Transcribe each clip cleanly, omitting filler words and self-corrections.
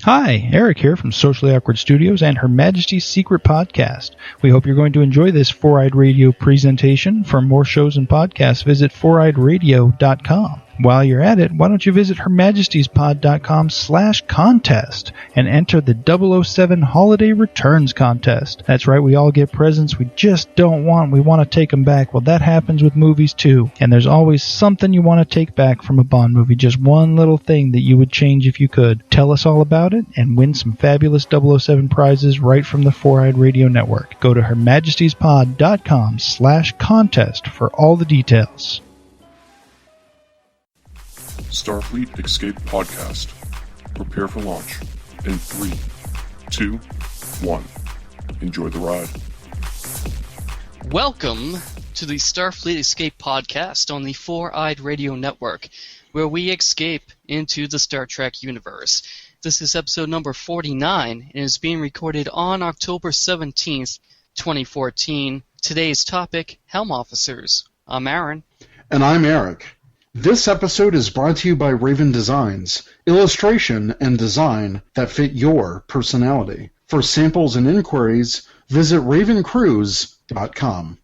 Hi, Eric here from Socially Awkward Studios and Her Majesty's Secret Podcast. We hope you're going to enjoy this Four-Eyed Radio presentation. For more shows and podcasts, visit foureyedradio.com. While you're at it, why don't you visit hermajestiespod.com/contest and enter the 007 Holiday Returns Contest. That's right, we all get presents we just don't want. We want to take them back. Well, that happens with movies too. And there's always something you want to take back from a Bond movie. Just one little thing that you would change if you could. Tell us all about it and win some fabulous 007 prizes right from the Four-Eyed Radio Network. Go to hermajestiespod.com/contest for all the details. Starfleet Escape Podcast. Prepare for launch in 3, 2, 1. Enjoy the ride. Welcome to the Starfleet Escape Podcast on the Four-Eyed Radio Network, where we escape into the Star Trek universe. This is episode number 49 and is being recorded on October 17th, 2014. Today's topic, Helm Officers. I'm Aaron. And I'm Eric. This episode is brought to you by Raven Designs, illustration and design that fit your personality. For samples and inquiries, visit ravencruise.com.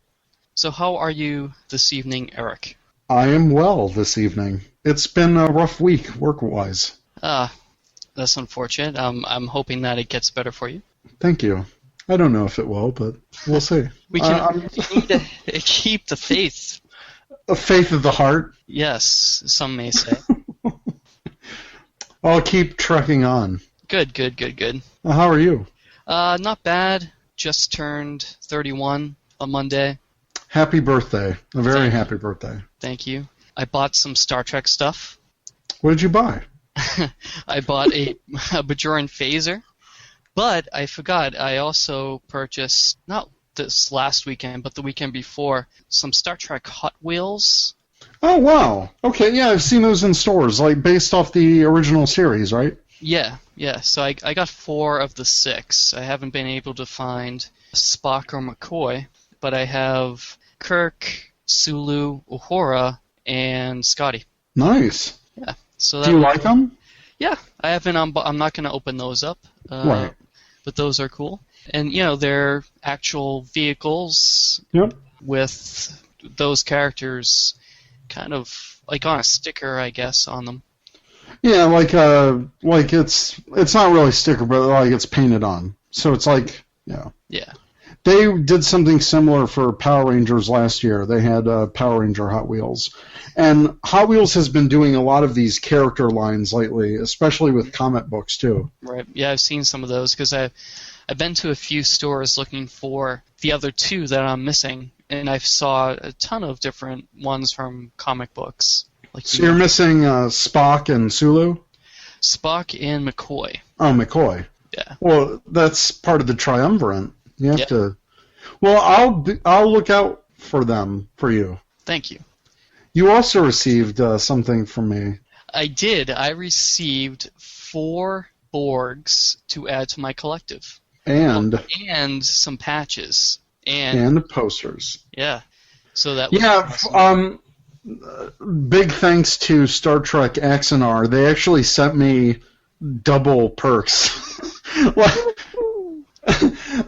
So how are you this evening, Eric? I am well this evening. It's been a rough week, work-wise. That's unfortunate. I'm hoping that it gets better for you. Thank you. I don't know if it will, but we'll see. We need to keep the faith. A faith of the heart? Yes, some may say. I'll keep trekking on. Good. How are you? Not bad. Just turned 31 on Monday. Happy birthday. A very happy birthday. Thank you. I bought some Star Trek stuff. What did you buy? I bought a Bajoran phaser, but I forgot. I also purchased, not this last weekend, but the weekend before, some Star Trek Hot Wheels. Oh, wow. Okay, yeah, I've seen those in stores, like based off the original series, right? Yeah. So I got 4 of the 6. I haven't been able to find Spock or McCoy, but I have Kirk, Sulu, Uhura, and Scotty. Nice. Yeah. So do you like them? Yeah, I haven't. I'm not going to open those up. Right. But those are cool. And, they're actual vehicles with those characters kind of like on a sticker, I guess, on them. Yeah, like it's not really sticker, but like it's painted on. So it's like, Yeah. They did something similar for Power Rangers last year. They had Power Ranger Hot Wheels. And Hot Wheels has been doing a lot of these character lines lately, especially with comic books, too. Right. Yeah, I've seen some of those because I've been to a few stores looking for the other 2 that I'm missing, and I saw a ton of different ones from comic books. So you're missing Spock and Sulu? Spock and McCoy. Oh, McCoy. Yeah. Well, that's part of the triumvirate. You have to. Well, I'll look out for them for you. Thank you. You also received something from me. I did. I received 4 Borgs to add to my collective. And some patches. And posters. Yeah. So that was awesome. Big thanks to Star Trek Axanar. They actually sent me double perks.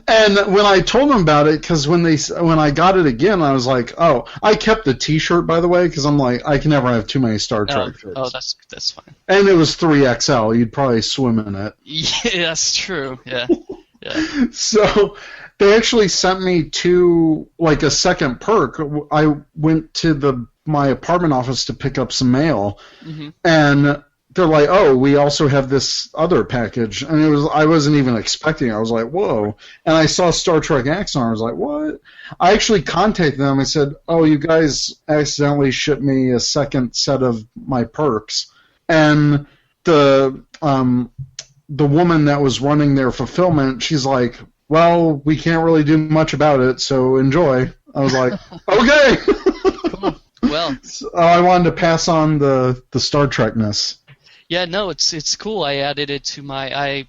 And when I told them about it, because when I got it again, I was like, oh, I kept the T-shirt, by the way, because I'm like, I can never have too many Star Trek shirts. Oh, that's fine. And it was 3XL. You'd probably swim in it. Yeah, that's true. Yeah. So they actually sent me a second perk. I went to my apartment office to pick up some mail, and they're like, oh, we also have this other package. And I wasn't even expecting it. I was like, whoa. And I saw Star Trek Axon. I was like, what? I actually contacted them. I said, oh, you guys accidentally shipped me a second set of my perks. And the woman that was running their fulfillment, she's like, well, we can't really do much about it, so enjoy. I was like, okay. Cool. Well. So I wanted to pass on the Star Trek-ness. Yeah, no, it's cool. I added it to I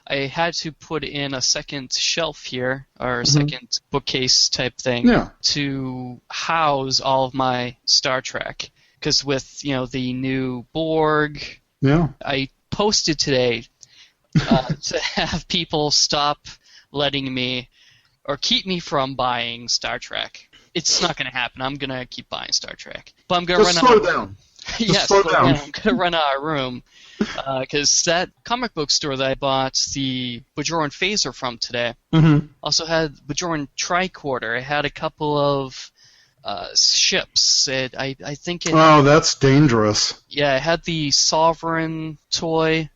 had to put in a second shelf here, or a second bookcase type thing, to house all of my Star Trek. Because with the new Borg, I posted today to have people stop letting me or keep me from buying Star Trek. It's not going to happen. I'm going to keep buying Star Trek. But I'm going to run slow down. Yes, slow down. I'm going to run out of room. Because that comic book store that I bought the Bajoran Phaser from today also had Bajoran Tricorder. It had a couple of ships. I think it... Oh, that's dangerous. Yeah, it had the Sovereign toy.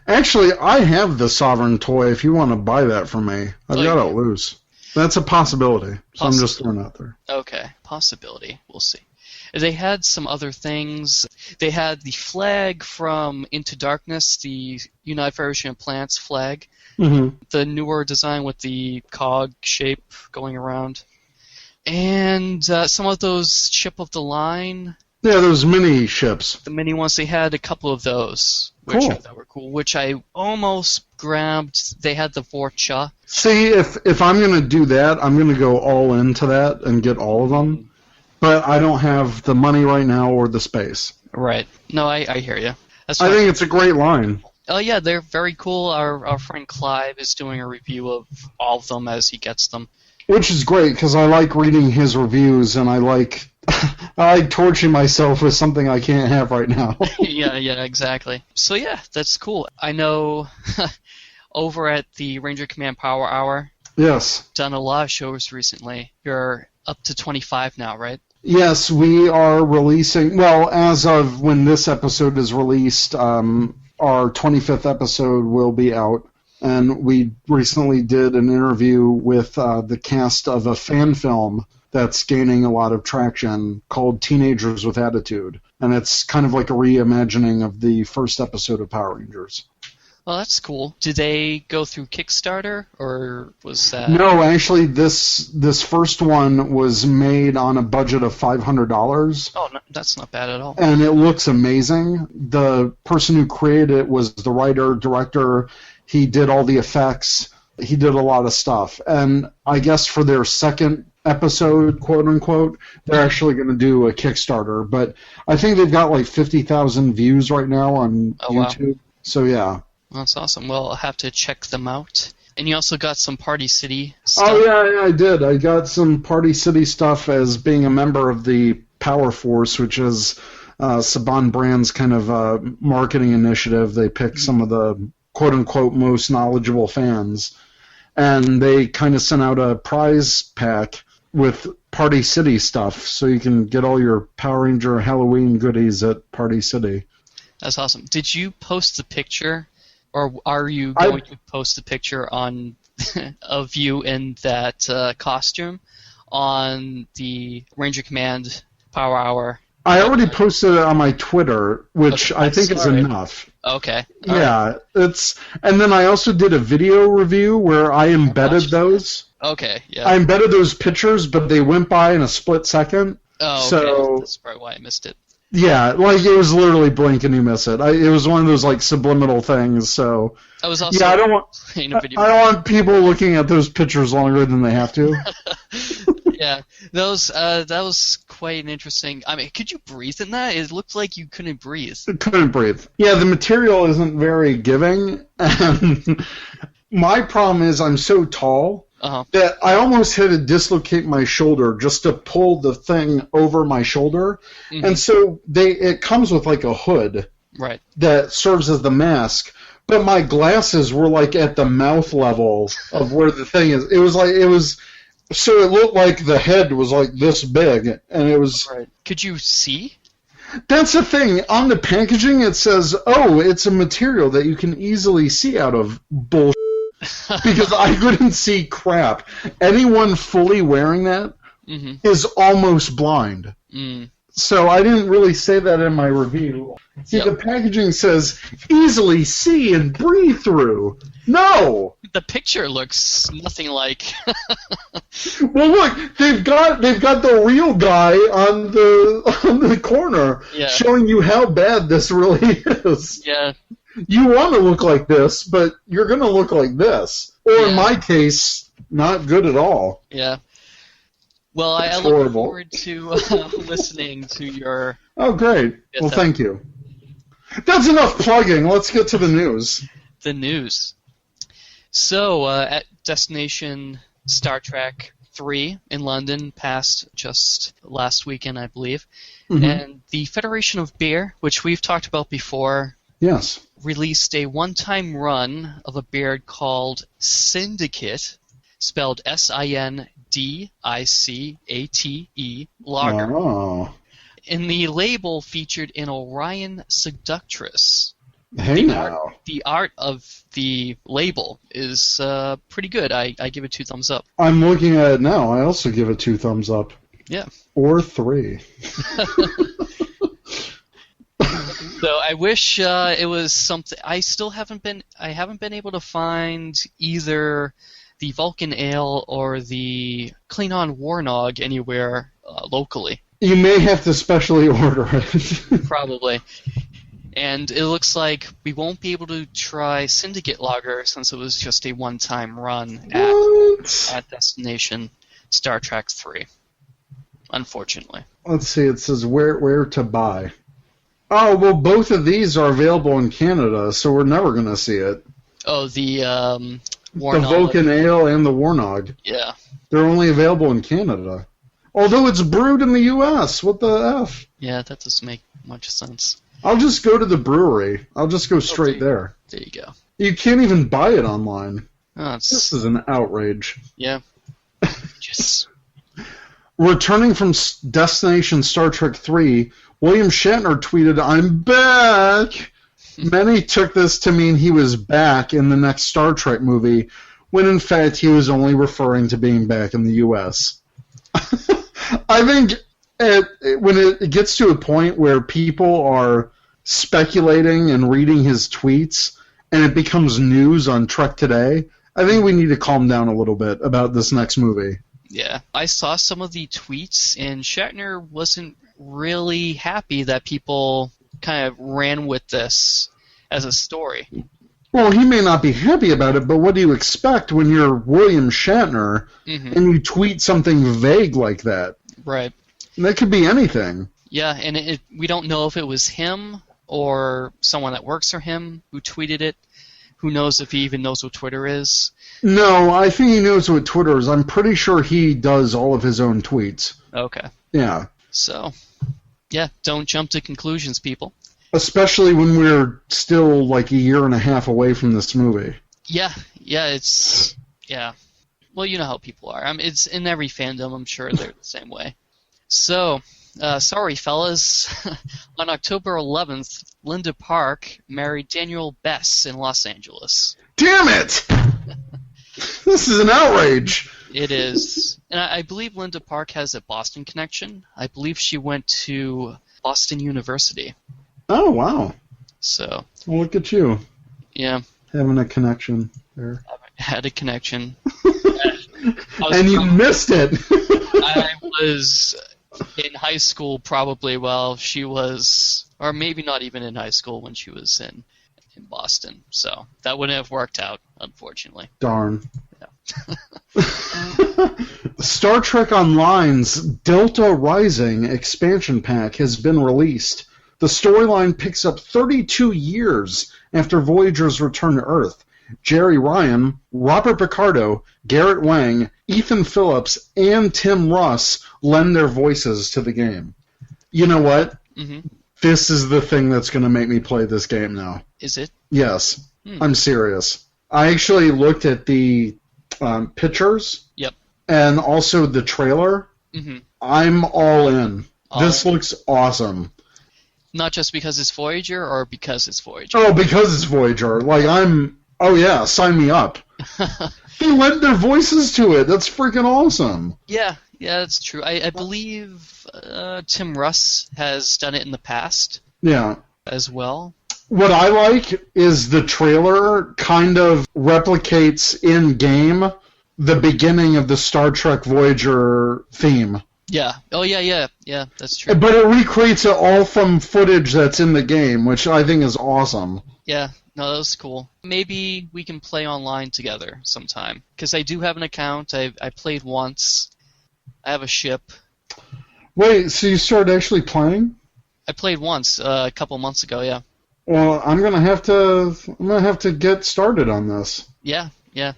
Actually, I have the Sovereign toy if you want to buy that from me. I've got it loose. That's a possibility. So I'm just throwing it out there. Okay, possibility. We'll see. They had some other things. They had the flag from Into Darkness, the United Federation of Plants flag. The newer design with the cog shape going around. And some of those Ship of the Line. Yeah, those mini ships. The mini ones, they had a couple of those, which I thought were cool, which I almost grabbed. They had the Vorcha. See, if I'm going to do that, I'm going to go all into that and get all of them. But I don't have the money right now or the space. Right. No, I hear you. I think it's a great line. Oh, yeah, they're very cool. Our friend Clive is doing a review of all of them as he gets them. Which is great, because I like reading his reviews, and I like torturing myself with something I can't have right now. Yeah, exactly. So, yeah, that's cool. I know over at the Ranger Command Power Hour, yes, done a lot of shows recently. You're up to 25 now, right? Yes, we are releasing, well, as of when this episode is released, our 25th episode will be out. And we recently did an interview with the cast of a fan film that's gaining a lot of traction called Teenagers with Attitude. And it's kind of like a reimagining of the first episode of Power Rangers. Well, that's cool. Did they go through Kickstarter, or was that... No, actually, this first one was made on a budget of $500. Oh, no, that's not bad at all. And it looks amazing. The person who created it was the writer, director. He did all the effects. He did a lot of stuff. And I guess for their second episode, quote-unquote, they're actually going to do a Kickstarter. But I think they've got like 50,000 views right now on YouTube. Wow. So, yeah. That's awesome. Well, I'll have to check them out. And you also got some Party City stuff. Oh, yeah, I did. I got some Party City stuff as being a member of the Power Force, which is Saban Brand's kind of marketing initiative. They pick some of the quote-unquote most knowledgeable fans. And they kind of sent out a prize pack with Party City stuff, so you can get all your Power Ranger Halloween goodies at Party City. That's awesome. Did you post the picture? Or are you going to post a picture on of you in that costume on the Ranger Command Power Hour? I already posted it on my Twitter, which I think is enough. Okay. Yeah, it's, and then I also did a video review where I embedded those. Okay, yeah. I embedded those pictures, but they went by in a split second. Oh, okay. So, that's probably why I missed it. Yeah, like it was literally blink and you miss it. It was one of those like subliminal things. So I was also I don't want people looking at those pictures longer than they have to. Yeah, that was quite an interesting. I mean, could you breathe in that? It looked like you couldn't breathe. Couldn't breathe. Yeah, the material isn't very giving. And my problem is I'm so tall. That I almost had to dislocate my shoulder just to pull the thing over my shoulder. Mm-hmm. And so it comes with like a hood that serves as the mask. But my glasses were like at the mouth level of where the thing is. So it looked like the head was like this big, and it was... Right. Could you see? That's the thing. On the packaging it says, it's a material that you can easily see out of. Bullshit. Because I couldn't see crap. Anyone fully wearing that is almost blind. Mm. So I didn't really say that in my review. See, the packaging says, easily see and breathe through. No! The picture looks nothing like... Well, look, they've got the real guy on the corner showing you how bad this really is. Yeah. You want to look like this, but you're going to look like this. Or in my case, not good at all. Yeah. Well, I look forward to listening to your... Oh, great. Well, thank you. That's enough plugging. Let's get to the news. The news. So, at Destination Star Trek 3 in London passed just last weekend, I believe. Mm-hmm. And the Federation of Beer, which we've talked about before, Yes. released a one-time run of a beer called Syndicate, spelled Sindicate lager. Oh. And the label featured an Orion Seductress. Hey now. The art of the label is pretty good. I give it 2 thumbs up. I'm looking at it now. I also give it 2 thumbs up. Yeah. Or 3. So I wish it was something. I haven't been able to find either the Vulcan Ale or the Klingon Warnog anywhere locally. You may have to specially order it. Probably. And it looks like we won't be able to try Syndicate Lager since it was just a one-time run at Destination Star Trek 3. Unfortunately. Let's see. It says where to buy. Oh, well, both of these are available in Canada, so we're never going to see it. Oh, the Warnog. The Vulcan Ale and the Warnog. Yeah. They're only available in Canada. Although it's brewed in the U.S. What the F? Yeah, that doesn't make much sense. I'll just go to the brewery. I'll just go straight there. There you go. You can't even buy it online. Oh, This is an outrage. Yeah. Just... Returning from Destination Star Trek 3, William Shatner tweeted, "I'm back!" Many took this to mean he was back in the next Star Trek movie, when in fact he was only referring to being back in the U.S. I think when it gets to a point where people are speculating and reading his tweets, and it becomes news on Trek Today, I think we need to calm down a little bit about this next movie. Yeah, I saw some of the tweets, and Shatner wasn't really happy that people kind of ran with this as a story. Well, he may not be happy about it, but what do you expect when you're William Shatner and you tweet something vague like that? Right. And that could be anything. Yeah, and we don't know if it was him or someone that works for him who tweeted it. Who knows if he even knows what Twitter is? No, I think he knows what Twitter is. I'm pretty sure he does all of his own tweets. Okay. Yeah. So, yeah, don't jump to conclusions, people. Especially when we're still like a year and a half away from this movie. Yeah, yeah. Well, you know how people are. It's in every fandom. I'm sure they're the same way. So, sorry, fellas. On October 11th, Linda Park married Daniel Bess in Los Angeles. Damn it! This is an outrage. It is. And I believe Linda Park has a Boston connection. I believe she went to Boston University. Oh, wow. So. Well, look at you. Yeah. Having a connection there. I had a connection. And you missed it. I was in high school probably while she was, or maybe not even in high school when she was in Boston. So that wouldn't have worked out, unfortunately. Darn. Yeah. Star Trek Online's Delta Rising expansion pack has been released. The storyline picks up 32 years after Voyager's return to Earth. Jerry Ryan, Robert Picardo, Garrett Wang, Ethan Phillips, and Tim Russ lend their voices to the game. You know what? Mm-hmm. This is the thing that's going to make me play this game now. Is it? Yes. I'm serious. I actually looked at the pictures. Yep. And also the trailer. Mm-hmm. I'm all in. This looks awesome. Not just because it's Voyager, or because it's Voyager? Oh, because it's Voyager. Like, oh yeah, sign me up. They lent their voices to it. That's freaking awesome. Yeah, that's true. I believe Tim Russ has done it in the past. Yeah. As well. What I like is the trailer kind of replicates in-game the beginning of the Star Trek Voyager theme. Yeah. Oh, yeah, that's true. But it recreates it all from footage that's in the game, which I think is awesome. Yeah, no, that was cool. Maybe we can play online together sometime. Because I do have an account. I played once. I have a ship. Wait, so you started actually playing? I played once a couple months ago, yeah. Well, I'm gonna have to get started on this. Yeah, Yeah.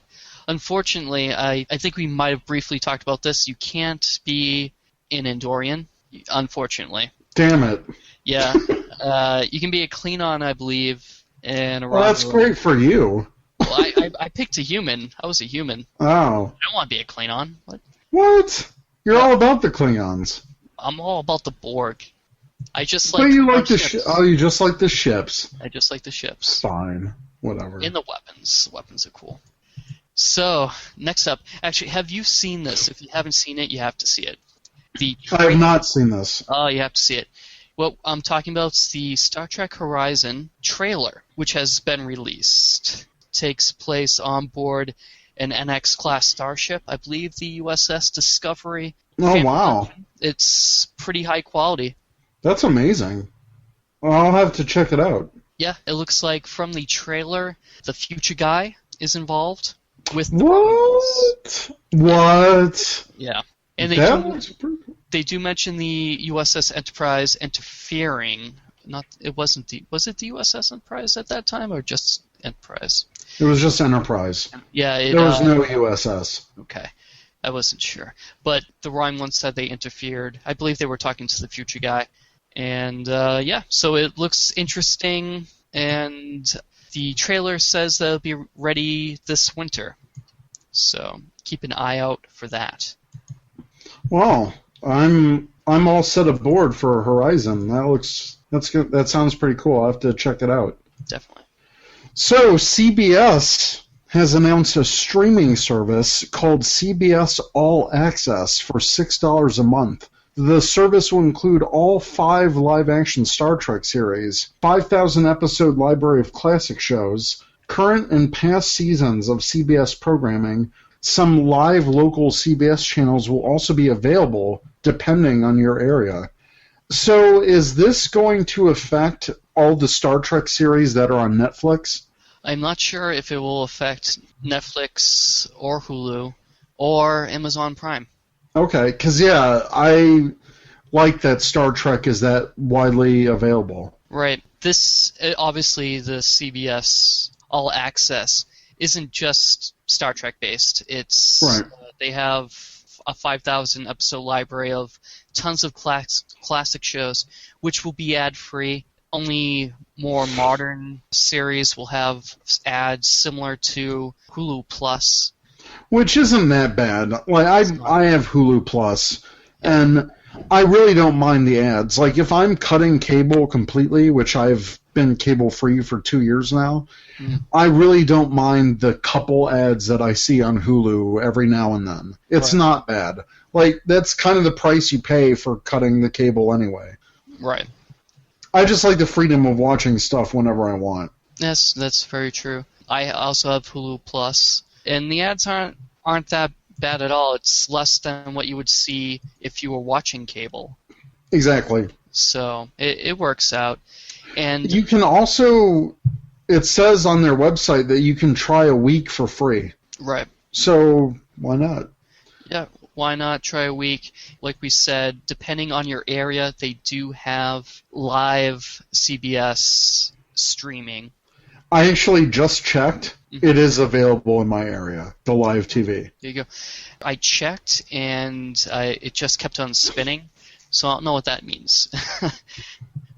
Unfortunately, I think we might have briefly talked about this. You can't be an Andorian, unfortunately. Damn it. Yeah. You can be a Klingon, I believe, and a Well, that's Romulan. great for you. Well, I picked a human. I was a human. Oh. I don't want to be a Klingon. What? You're all about the Klingons. I'm all about the Borg. I just But like you like the ships. you just like the ships. I just like the ships. Fine. Whatever. And the weapons. The weapons are cool. So, next up. Actually, have you seen this? If you haven't seen it, you have to see it. I have not seen this. Oh, you have to see it. What I'm talking about is the Star Trek Horizon trailer, which has been released. Takes place on board an NX-class starship. I believe the USS Discovery. Oh, wow. It's pretty high quality. That's amazing. Well, I'll have to check it out. Yeah, it looks like from the trailer, the future guy is involved with the What? What? Yeah. And they do mention the USS Enterprise interfering. Was it the USS Enterprise at that time, or just Enterprise? It was just Enterprise. Yeah, there was no USS. Okay, I wasn't sure, but the Romulans said they interfered. I believe they were talking to the future guy, and so it looks interesting. And the trailer says they'll be ready this winter, so keep an eye out for that. Well, I'm all set aboard for Horizon. That's good. That sounds pretty cool. I'll have to check it out. Definitely. So CBS has announced a streaming service called CBS All Access for $6 a month. The service will include all 5 live-action Star Trek series, 5,000-episode library of classic shows, current and past seasons of CBS programming. Some live local CBS channels will also be available depending on your area. So is this going to affect all the Star Trek series that are on Netflix? I'm not sure if it will affect Netflix or Hulu or Amazon Prime. Okay, because, I like that Star Trek is that widely available. Right. Obviously, the CBS All Access isn't just Star Trek based. It's right. They have a 5,000 episode library of tons of classic shows, which will be ad free. Only more modern series will have ads similar to Hulu Plus. Which isn't that bad. Like I have Hulu Plus, and I really don't mind the ads. Like if I'm cutting cable completely, which I've been cable free for 2 years now, I really don't mind the couple ads that I see on Hulu every now and then. It's not bad. Like that's kind of the price you pay for cutting the cable anyway. Right. I just like the freedom of watching stuff whenever I want. Yes, that's very true. I also have Hulu Plus, and the ads aren't that bad at all. It's less than what you would see if you were watching cable. Exactly. So it works out. And you can also, it says on their website that you can try a week for free. Right. So why not? Yeah, why not try a week? Like we said, depending on your area, they do have live CBS streaming. I actually just checked. Mm-hmm. It is available in my area, the live TV. There you go. I checked, and it just kept on spinning, so I don't know what that means.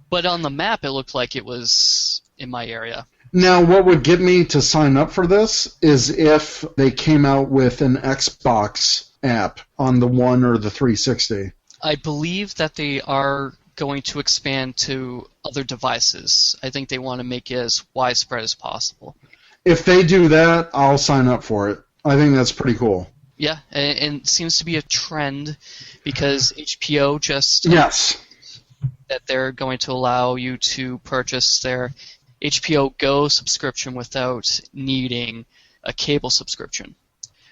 But on the map, it looked like it was in my area. Now, what would get me to sign up for this is if they came out with an Xbox app on the One or the 360. I believe that they are going to expand to other devices. I think they want to make it as widespread as possible. If they do that, I'll sign up for it. I think that's pretty cool. Yeah, and it seems to be a trend because HBO just... Yes. That they're going to allow you to purchase their HBO Go subscription without needing a cable subscription.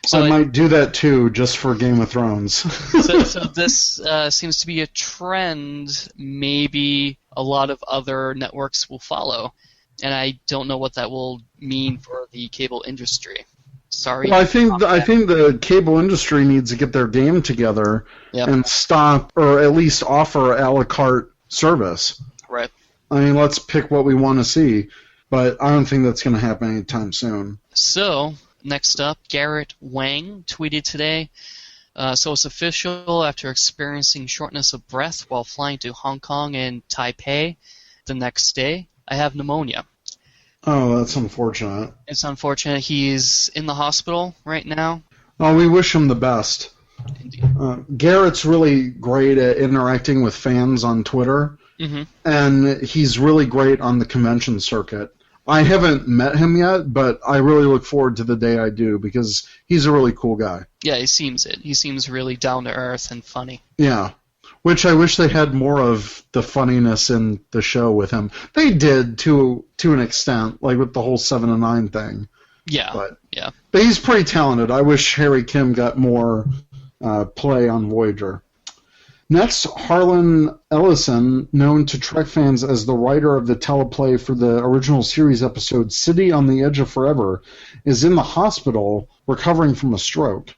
So I might do that too, just for Game of Thrones. so this seems to be a trend. Maybe a lot of other networks will follow, and I don't know what that will mean for the cable industry. Sorry. Well, I think the cable industry needs to get their game together and stop, or at least offer a la carte service. Right. I mean, let's pick what we want to see, but I don't think that's going to happen anytime soon. So, Next up, Garrett Wang tweeted today, so it's official, after experiencing shortness of breath while flying to Hong Kong and Taipei the next day, I have pneumonia. Oh, that's unfortunate. It's unfortunate. He's in the hospital right now. Oh, we wish him the best. Indeed. Garrett's really great at interacting with fans on Twitter, and he's really great on the convention circuit. I haven't met him yet, but I really look forward to the day I do, because he's a really cool guy. Yeah, he seems it. He seems really down to earth and funny. Yeah, which I wish they had more of the funniness in the show with him. They did to an extent, like with the whole 7 and 9 thing. Yeah, But he's pretty talented. I wish Harry Kim got more play on Voyager. Next, Harlan Ellison, known to Trek fans as the writer of the teleplay for the original series episode City on the Edge of Forever, is in the hospital recovering from a stroke.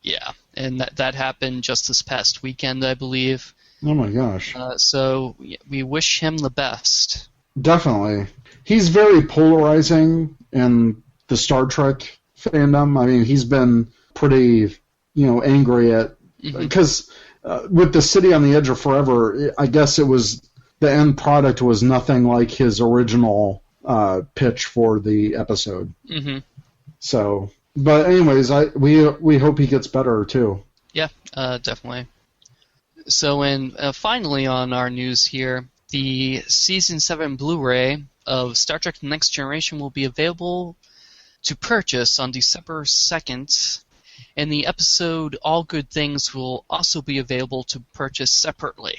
Yeah, and that happened just this past weekend, I believe. Oh my gosh. So we wish him the best. Definitely. He's very polarizing in the Star Trek fandom. I mean, he's been pretty, angry at... Because with the City on the Edge of Forever, I guess it was... The end product was nothing like his original pitch for the episode. Mm-hmm. So... But anyways, we hope he gets better, too. Yeah, definitely. So, and finally on our news here, the Season 7 Blu-ray of Star Trek The Next Generation will be available to purchase on December 2nd, and the episode All Good Things will also be available to purchase separately.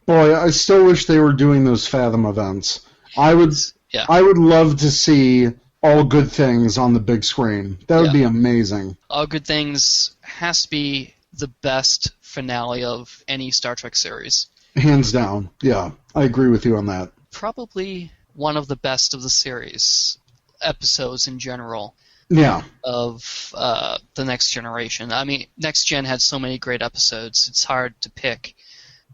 Boy, I still wish they were doing those Fathom events. I would love to see All Good Things on the big screen. That would be amazing. All Good Things has to be the best finale of any Star Trek series. Hands down. Yeah, I agree with you on that. Probably one of the best of the series episodes in general. Yeah. Of The Next Generation. I mean, Next Gen had so many great episodes, it's hard to pick.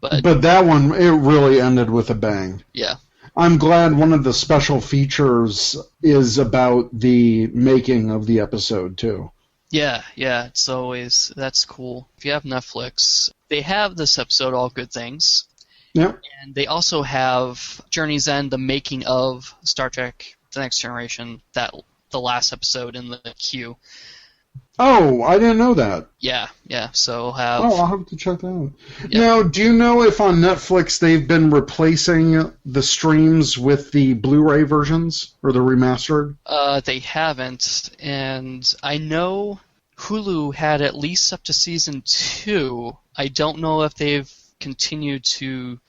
But that one, it really ended with a bang. Yeah. I'm glad one of the special features is about the making of the episode, too. Yeah, it's always... That's cool. If you have Netflix, they have this episode, All Good Things. Yep. And they also have Journey's End, the making of Star Trek The Next Generation, the last episode in the queue. Oh, I didn't know that. Yeah, so have... Oh, I'll have to check that out. Yeah. Now, do you know if on Netflix they've been replacing the streams with the Blu-ray versions, or the remastered? They haven't, and I know Hulu had at least up to Season 2. I don't know if they've continued to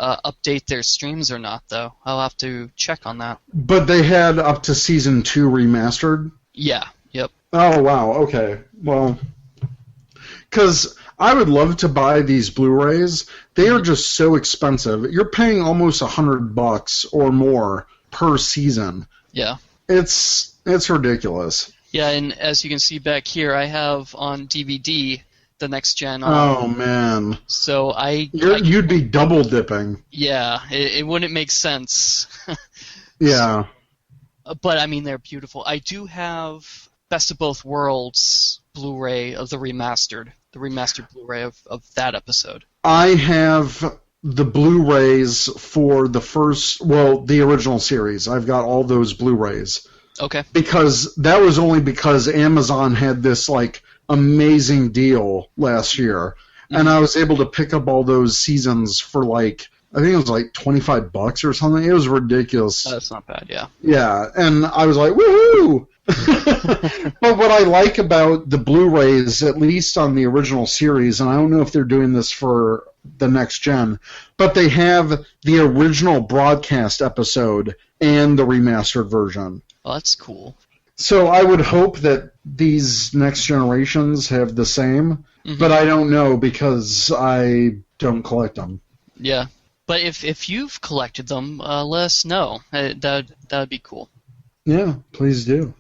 update their streams or not, though. I'll have to check on that. But they had up to Season 2 remastered? Yeah, yep. Oh, wow, okay. Well, because I would love to buy these Blu-rays. They are just so expensive. You're paying almost $100 or more per season. Yeah. It's ridiculous. Yeah, and as you can see back here, I have on DVD The Next Gen. Oh, man. So you'd be double dipping. Yeah, it wouldn't make sense. Yeah. But, I mean, they're beautiful. I do have Best of Both Worlds Blu-ray of the remastered Blu-ray of that episode. I have the Blu-rays for the original series. I've got all those Blu-rays. Okay. Because that was only because Amazon had this, amazing deal last year. Mm-hmm. And I was able to pick up all those seasons for, I think it was $25 or something. It was ridiculous. That's not bad, yeah. Yeah, and I was like, woohoo! But what I like about the Blu-rays, at least on the original series, and I don't know if they're doing this for the Next Gen, but they have the original broadcast episode and the remastered version. Oh, that's cool. So I would hope that these Next Generations have the same, but I don't know because I don't collect them. Yeah. But if you've collected them, let us know. That would be cool. Yeah, please do.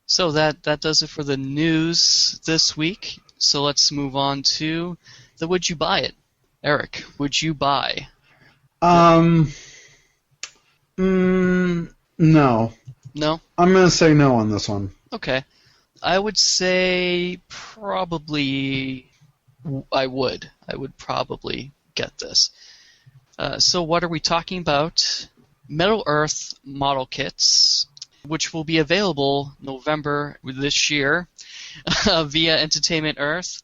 So that does it for the news this week. So let's move on to the Would You Buy It? Eric, would you buy? No. No? I'm going to say no on this one. Okay. I would say probably I would probably get this. So what are we talking about? Metal Earth model kits, which will be available November this year via Entertainment Earth.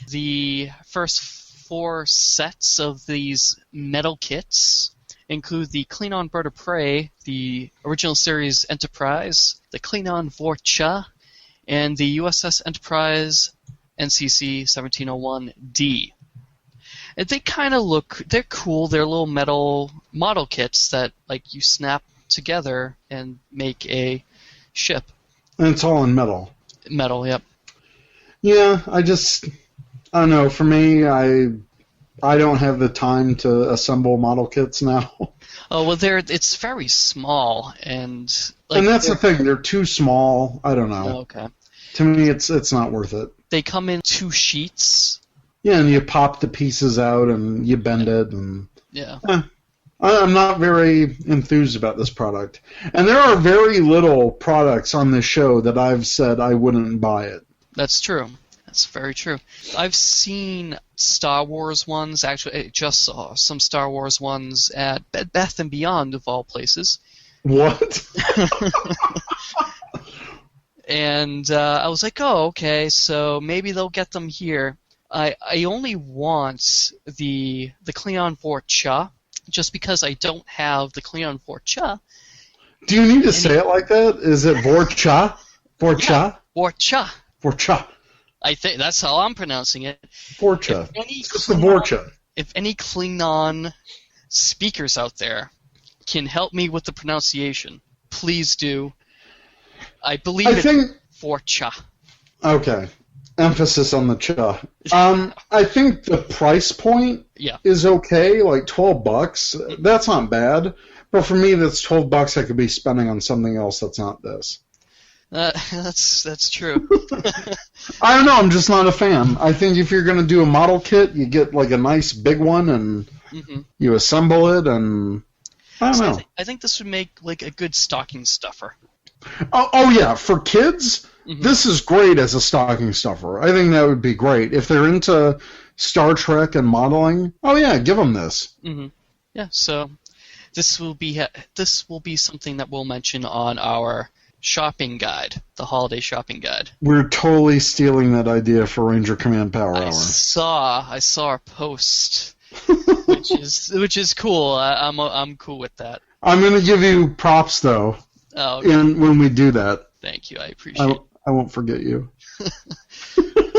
The first 4 sets of these metal kits include the Klingon Bird of Prey, the original series Enterprise, the Klingon Vorcha, and the USS Enterprise NCC 1701D. And they kind of they're cool. They're little metal model kits that like you snap together and make a ship. And it's all in metal. Metal, yep. Yeah, I don't know. For me, I don't have the time to assemble model kits now. Oh well, it's very small and. And that's the thing. They're too small. I don't know. Oh, okay. To me, it's not worth it. They come in 2 sheets. Yeah, and you pop the pieces out and you bend it, and yeah. I'm not very enthused about this product. And there are very little products on this show that I've said I wouldn't buy it. That's true. That's very true. I've seen Star Wars ones. Actually, I just saw some Star Wars ones at Bed Bath & Beyond, of all places. What? And I was like, oh, okay, so maybe they'll get them here. I only want the Klingon Vorcha, just because I don't have the Klingon Vorcha. Do you need to say it like that? Is it Vorcha? Vorcha? Yeah, Vorcha. Vorcha. I think that's how I'm pronouncing it. Vorcha. It's the Vorcha. If any Klingon speakers out there can help me with the pronunciation, please do. I believe it's Vorcha. Okay. Emphasis on the cha. I think the price point is okay, like $12. That's not bad. But for me, that's $12 I could be spending on something else that's not this. That's true. I don't know. I'm just not a fan. I think if you're going to do a model kit, you get like a nice big one and you assemble it, and I don't know. I think this would make like a good stocking stuffer. Oh yeah, for kids, this is great as a stocking stuffer. I think that would be great if they're into Star Trek and modeling. Oh yeah, give them this. Yeah. So this will be something that we'll mention on our shopping guide, the holiday shopping guide. We're totally stealing that idea for Ranger Command Power Hour. I saw a post, which is cool. I'm cool with that. I'm going to give you props though. Oh, okay. And when we do that. Thank you. I appreciate it. I won't forget you.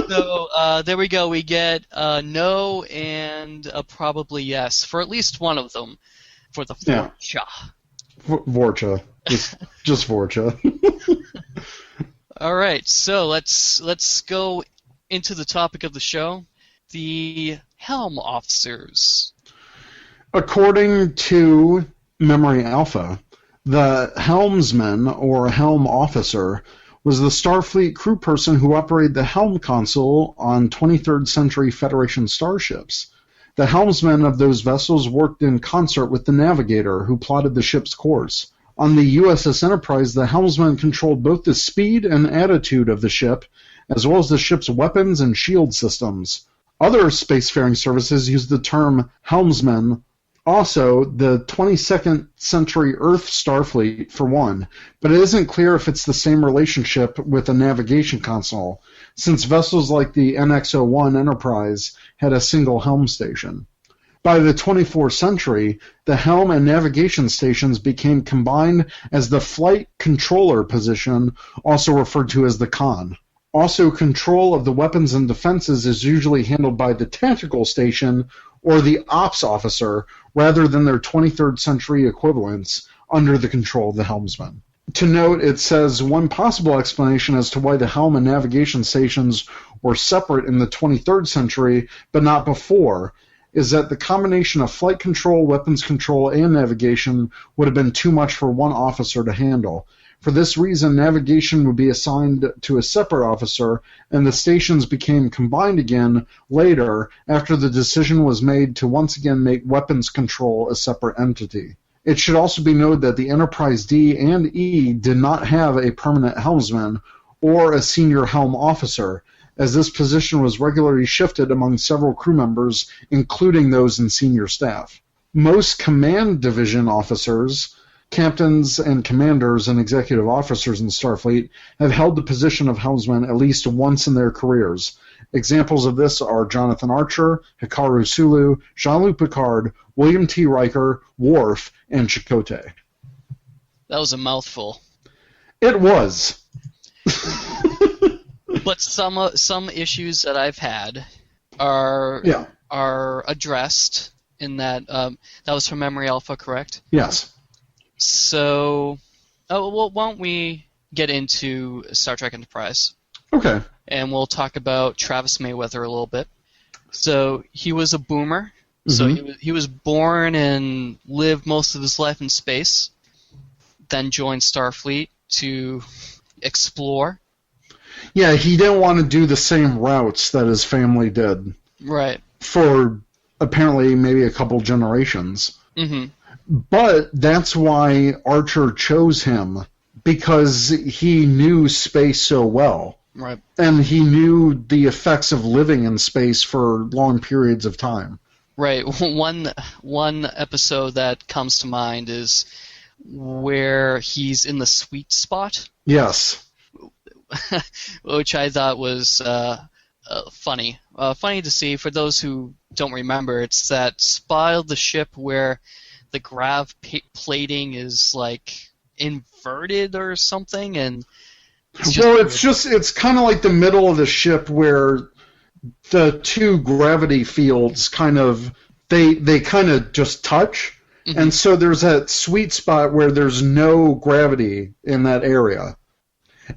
So there we go. We get no and a probably yes for at least one of them for the Vorcha. Vorcha. Just Vorcha. All right. So let's go into the topic of the show, the helm officers. According to Memory Alpha, the helmsman, or helm officer, was the Starfleet crew person who operated the helm console on 23rd century Federation starships. The helmsman of those vessels worked in concert with the navigator, who plotted the ship's course. On the USS Enterprise, the helmsman controlled both the speed and attitude of the ship, as well as the ship's weapons and shield systems. Other spacefaring services use the term helmsman. Also, the 22nd century Earth Starfleet, for one, but it isn't clear if it's the same relationship with a navigation console, since vessels like the NX-01 Enterprise had a single helm station. By the 24th century, the helm and navigation stations became combined as the flight controller position, also referred to as the con. Also, control of the weapons and defenses is usually handled by the tactical station or the ops officer, rather than their 23rd century equivalents, under the control of the helmsman. To note, it says one possible explanation as to why the helm and navigation stations were separate in the 23rd century, but not before, is that the combination of flight control, weapons control, and navigation would have been too much for one officer to handle. For this reason, navigation would be assigned to a separate officer, and the stations became combined again later after the decision was made to once again make weapons control a separate entity. It should also be noted that the Enterprise D and E did not have a permanent helmsman or a senior helm officer, as this position was regularly shifted among several crew members, including those in senior staff. Most command division officers, captains and commanders and executive officers in Starfleet have held the position of helmsman at least once in their careers. Examples of this are Jonathan Archer, Hikaru Sulu, Jean-Luc Picard, William T. Riker, Worf, and Chakotay. That was a mouthful. It was. But some issues that I've had are addressed in that. That was from Memory Alpha, correct? Yes. So, why don't we get into Star Trek Enterprise? Okay. And we'll talk about Travis Mayweather a little bit. So he was a boomer. So he was born and lived most of his life in space. Then joined Starfleet to explore. Yeah, he didn't want to do the same routes that his family did. Right. For apparently maybe a couple generations. Mm-hmm. But that's why Archer chose him, because he knew space so well. Right. And he knew the effects of living in space for long periods of time. Right. One episode that comes to mind is where he's in the sweet spot. Yes. Which I thought was funny. Funny to see. For those who don't remember, it's that spot of the ship where the grav plating is like inverted or something, and it's kind of like the middle of the ship where the two gravity fields kind of just touch. Mm-hmm. And so there's that sweet spot where there's no gravity in that area.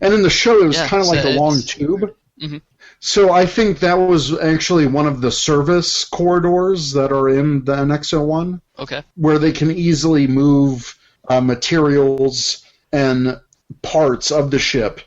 And in the show, it was kind of like a long tube. Mm-hmm. So I think that was actually one of the service corridors that are in the NX-01. Okay. Where they can easily move materials and parts of the ship.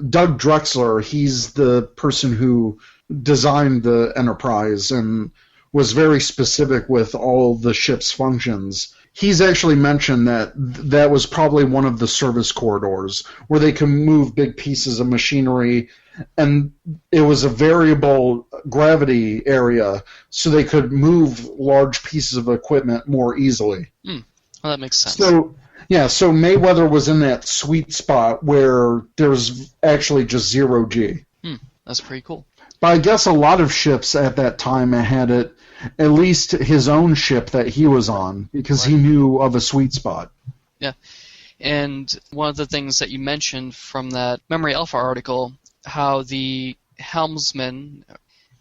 Doug Drexler, he's the person who designed the Enterprise and was very specific with all the ship's functions. He's actually mentioned that that was probably one of the service corridors where they can move big pieces of machinery, and it was a variable gravity area, so they could move large pieces of equipment more easily. Well, that makes sense. So Mayweather was in that sweet spot where there's actually just zero G. That's pretty cool. But I guess a lot of ships at that time had it, at least his own ship that he was on, because he knew of a sweet spot. Yeah. And one of the things that you mentioned from that Memory Alpha article, how the helmsman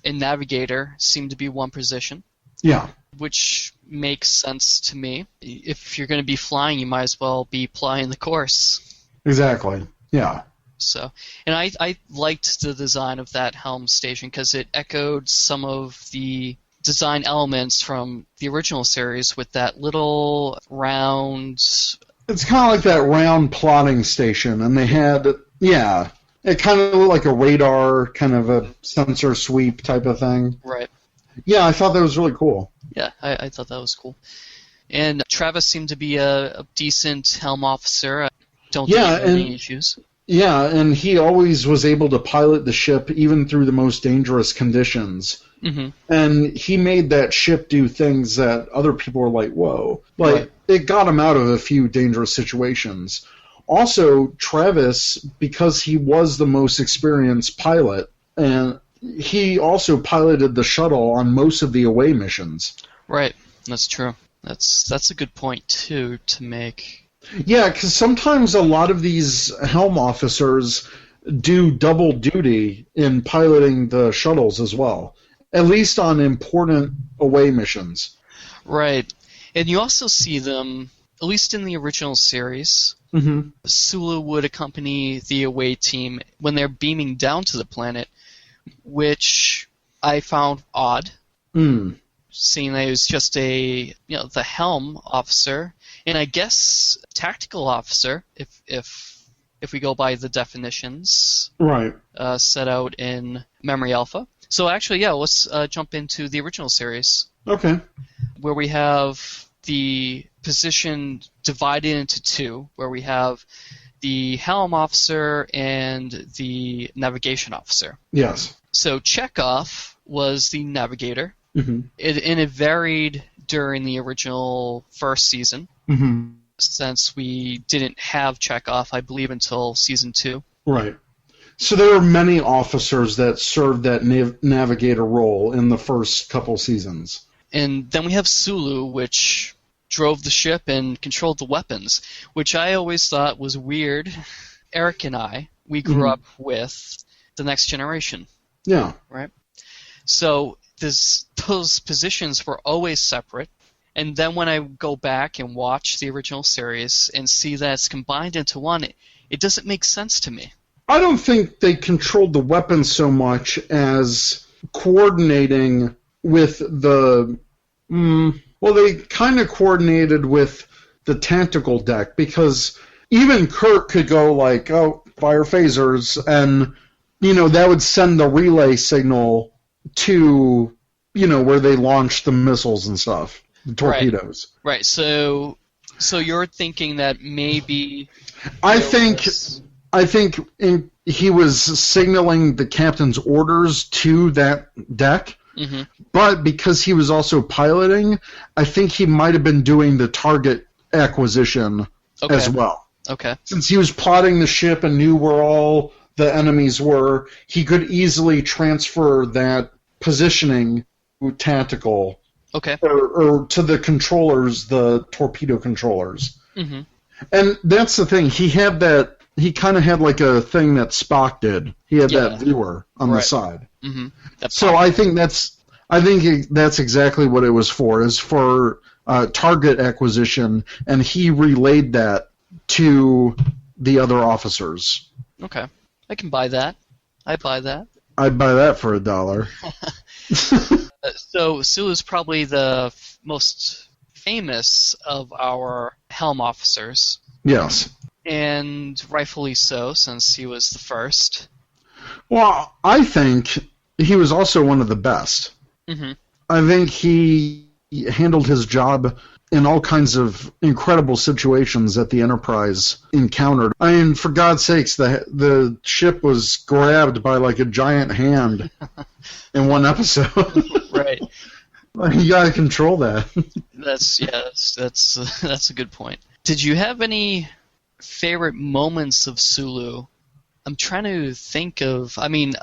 and navigator seem to be one position. Yeah. Which makes sense to me. If you're going to be flying, you might as well be plying the course. Exactly. Yeah. So, and I liked the design of that helm station because it echoed some of the design elements from the original series with that little round... It's kind of like that round plotting station, and they had, it kind of looked like a radar, kind of a sensor sweep type of thing. Right. Yeah, I thought that was really cool. Yeah, I thought that was cool. And Travis seemed to be a decent helm officer. I don't think he had any issues. Yeah, and he always was able to pilot the ship even through the most dangerous conditions. Mm-hmm. And he made that ship do things that other people were like, whoa. Like, It got him out of a few dangerous situations. Also, Travis, because he was the most experienced pilot, and he also piloted the shuttle on most of the away missions. Right, that's true. That's a good point, too, to make. Yeah, because sometimes a lot of these helm officers do double duty in piloting the shuttles as well, at least on important away missions. Right. And you also see them, at least in the original series, Sulu would accompany the away team when they're beaming down to the planet, which I found odd, seeing that he was just the helm officer, and I guess tactical officer, if we go by the definitions set out in Memory Alpha. So actually, let's jump into the original series. Okay. Where we have the position divided into two, where we have the helm officer and the navigation officer. Yes. So Chekhov was the navigator. Mm-hmm. It varied during the original first season, Mm-hmm. since we didn't have Chekhov, I believe, until season 2. Right. So there were many officers that served that navigator role in the first couple seasons. And then we have Sulu, which drove the ship and controlled the weapons, which I always thought was weird. Eric and I, we grew up with The Next Generation. Yeah. Right? So those positions were always separate. And then when I go back and watch the original series and see that it's combined into one, it doesn't make sense to me. I don't think they controlled the weapons so much as coordinating with the... well, they kind of coordinated with the tactical deck, because even Kirk could go like, oh, fire phasers, and, that would send the relay signal to, where they launched the missiles and stuff, the torpedoes. Right. So you're thinking that maybe... I think he was signaling the captain's orders to that deck. Mm-hmm. But because he was also piloting, I think he might have been doing the target acquisition as well. Okay. Since he was plotting the ship and knew where all the enemies were, he could easily transfer that positioning tactical or to the controllers, the torpedo controllers. Mm-hmm. And that's the thing. He kind of had like a thing that Spock did. He had that viewer on the side. Mm-hmm. So I think that's exactly what it was for, is for target acquisition, and he relayed that to the other officers. Okay. I can buy that. I buy that. I'd buy that for $1. So Sulu's probably the most famous of our helm officers. Yes. And rightfully so, since he was the first. Well, I think he was also one of the best. Mm-hmm. I think he handled his job in all kinds of incredible situations that the Enterprise encountered. I mean, for God's sakes, the ship was grabbed by like a giant hand in one episode. Right. You gotta control that. That's a good point. Did you have any favorite moments of Sulu? I'm trying to think of... I mean,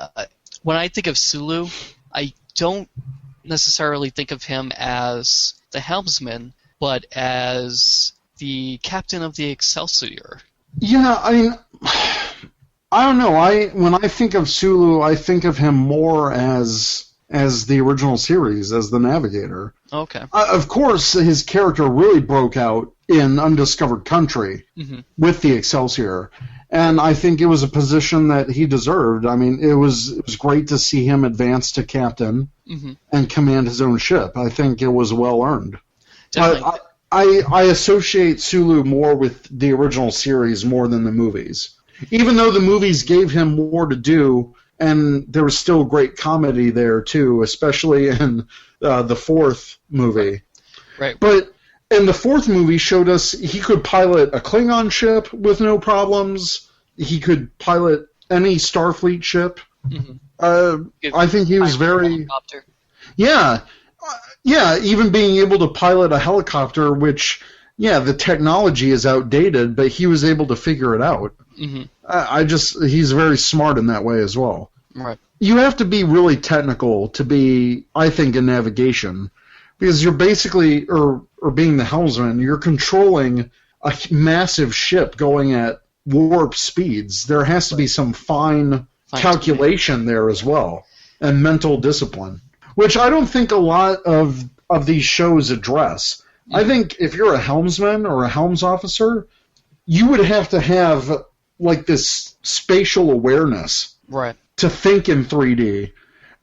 when I think of Sulu, I don't necessarily think of him as the helmsman, but as the captain of the Excelsior. Yeah, I mean, I don't know. When I think of Sulu, I think of him more as the original series, as the navigator. Okay. Of course, his character really broke out in Undiscovered Country with the Excelsior, and I think it was a position that he deserved. I mean, it was great to see him advance to captain and command his own ship. I think it was well earned. Definitely. I associate Sulu more with the original series more than the movies, even though the movies gave him more to do. And there was still great comedy there, too, especially in the fourth movie. Right. But in the fourth movie showed us he could pilot a Klingon ship with no problems. He could pilot any Starfleet ship. Mm-hmm. I think he was very... Helicopter. Yeah. Yeah, even being able to pilot a helicopter, which, the technology is outdated, but he was able to figure it out. Mm-hmm. He's very smart in that way as well. Right. You have to be really technical to be, I think, in navigation, because you're basically, or being the helmsman, you're controlling a massive ship going at warp speeds. There has to be some fine calculation there as well, and mental discipline, which I don't think a lot of these shows address. I think if you're a helmsman or a helms officer, you would have to have like this spatial awareness, right, to think in 3D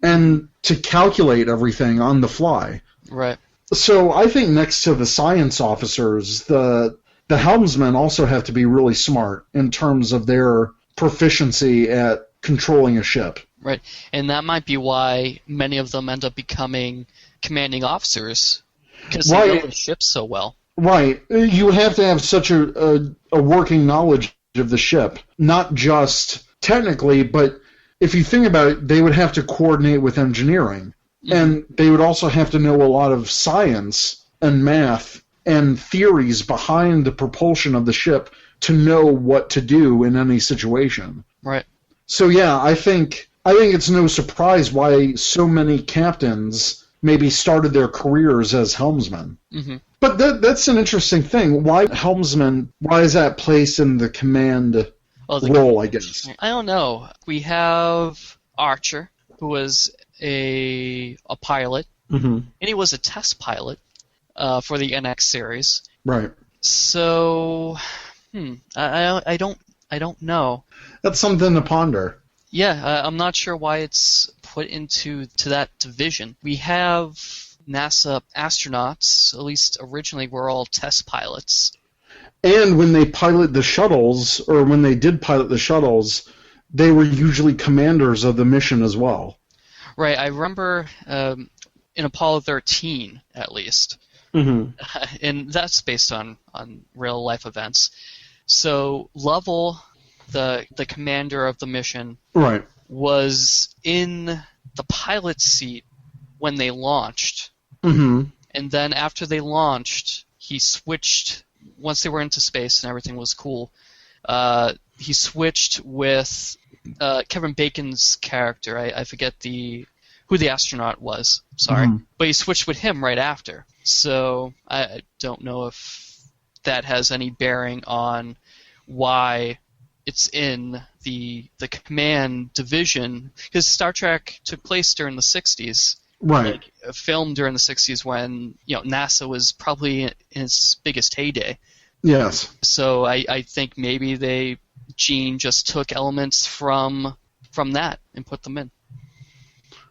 and to calculate everything on the fly. Right. So I think next to the science officers, the helmsmen also have to be really smart in terms of their proficiency at controlling a ship. Right, and that might be why many of them end up becoming commanding officers, because they know the ship so well. Right. You have to have such a working knowledge of the ship. Not just technically, but if you think about it, they would have to coordinate with engineering. And they would also have to know a lot of science and math and theories behind the propulsion of the ship to know what to do in any situation. Right. So yeah, I think it's no surprise why so many captains maybe started their careers as helmsmen. Mm-hmm. But that's an interesting thing. Why helmsman? Why is that placed in the command role, I guess? I don't know. We have Archer, who was a pilot, and he was a test pilot for the NX series. Right. So, I don't know. That's something to ponder. Yeah, I'm not sure why it's put into that division. We have NASA astronauts, at least originally, were all test pilots. And when they pilot the shuttles, or when they did pilot the shuttles, they were usually commanders of the mission as well. Right, I remember in Apollo 13, at least. And that's based on real-life events. So Lovell, the commander of the mission, right, was in the pilot's seat when they launched. And then after they launched, he switched, once they were into space and everything was cool, he switched with Kevin Bacon's character. I forget who the astronaut was, sorry. But he switched with him right after. So I don't know if that has any bearing on why it's in the command division, because Star Trek took place during the 60s. Right. Like, filmed during the 60s when NASA was probably in its biggest heyday. Yes. So I think maybe Gene just took elements from that and put them in.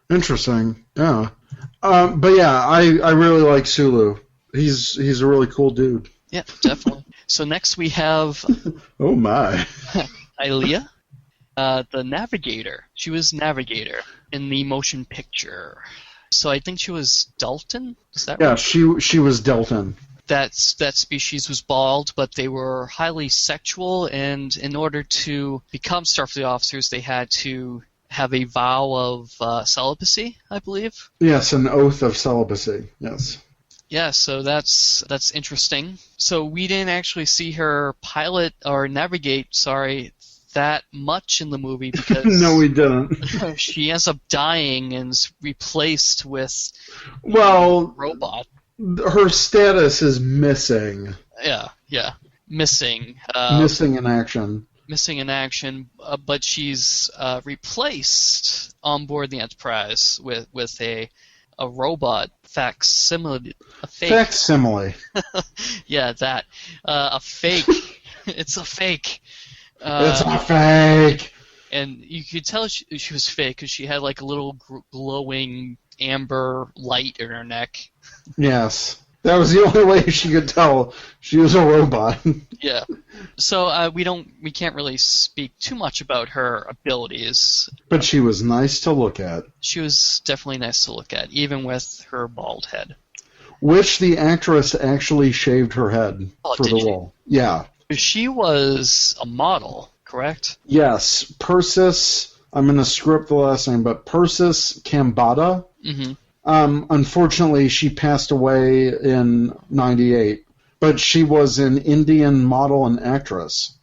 Interesting. Yeah. But yeah, I really like Sulu. He's a really cool dude. Yeah, definitely. So next we have oh my. Ilea, the Navigator. She was Navigator in the motion picture. So I think she was Dalton? Is that right? Yeah, she was Dalton. That species was bald, but they were highly sexual, and in order to become Starfleet officers, they had to have a vow of celibacy, I believe. Yes, an oath of celibacy. Yes. Yeah, so that's interesting. So we didn't actually see her pilot or navigate, that much in the movie because no, we didn't. She ends up dying and is replaced with a robot. Her status is missing. Yeah. Missing. Missing in action. Missing in action, but she's replaced on board the Enterprise with a robot facsimile. Facsimile. Yeah, that. A fake. It's a fake. It's a fake. And you could tell she was fake because she had like a little glowing amber light in her neck. Yes. That was the only way she could tell she was a robot. Yeah. So we can't really speak too much about her abilities. But she was nice to look at. She was definitely nice to look at, even with her bald head. Which the actress actually shaved her head for the role. Yeah. She was a model, correct? Yes. Persis, I'm going to screw up the last name, but Persis Kambata. Mm-hmm. Unfortunately, she passed away in '98, but she was an Indian model and actress.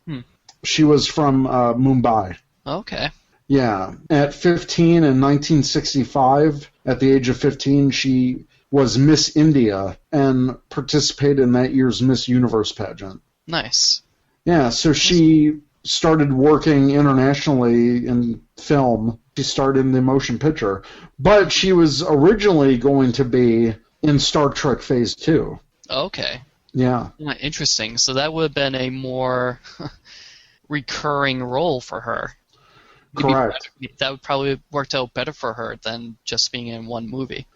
She was from Mumbai. Okay. Yeah. At 15 in 1965, at the age of 15, she was Miss India and participated in that year's Miss Universe pageant. Nice. Yeah, so she started working internationally in film. She started in the motion picture. But she was originally going to be in Star Trek Phase 2. Okay. Yeah. Interesting. So that would have been a more recurring role for her. Correct. That would probably have worked out better for her than just being in one movie.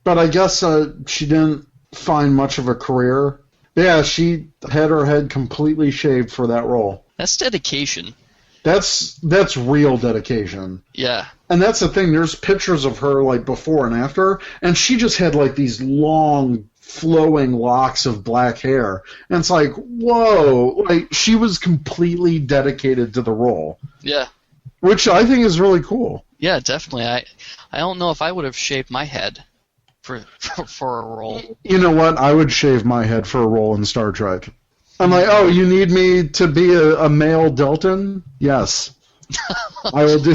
But I guess she didn't find much of a career. Yeah, she had her head completely shaved for that role. That's dedication. That's real dedication. Yeah. And that's the thing. There's pictures of her like before and after, and she just had like these long, flowing locks of black hair. And it's like, whoa, like she was completely dedicated to the role. Yeah. Which I think is really cool. Yeah, definitely. I don't know if I would have shaved my head for a role. You know what? I would shave my head for a role in Star Trek. I'm like, oh, you need me to be a male Delton? Yes. I will do.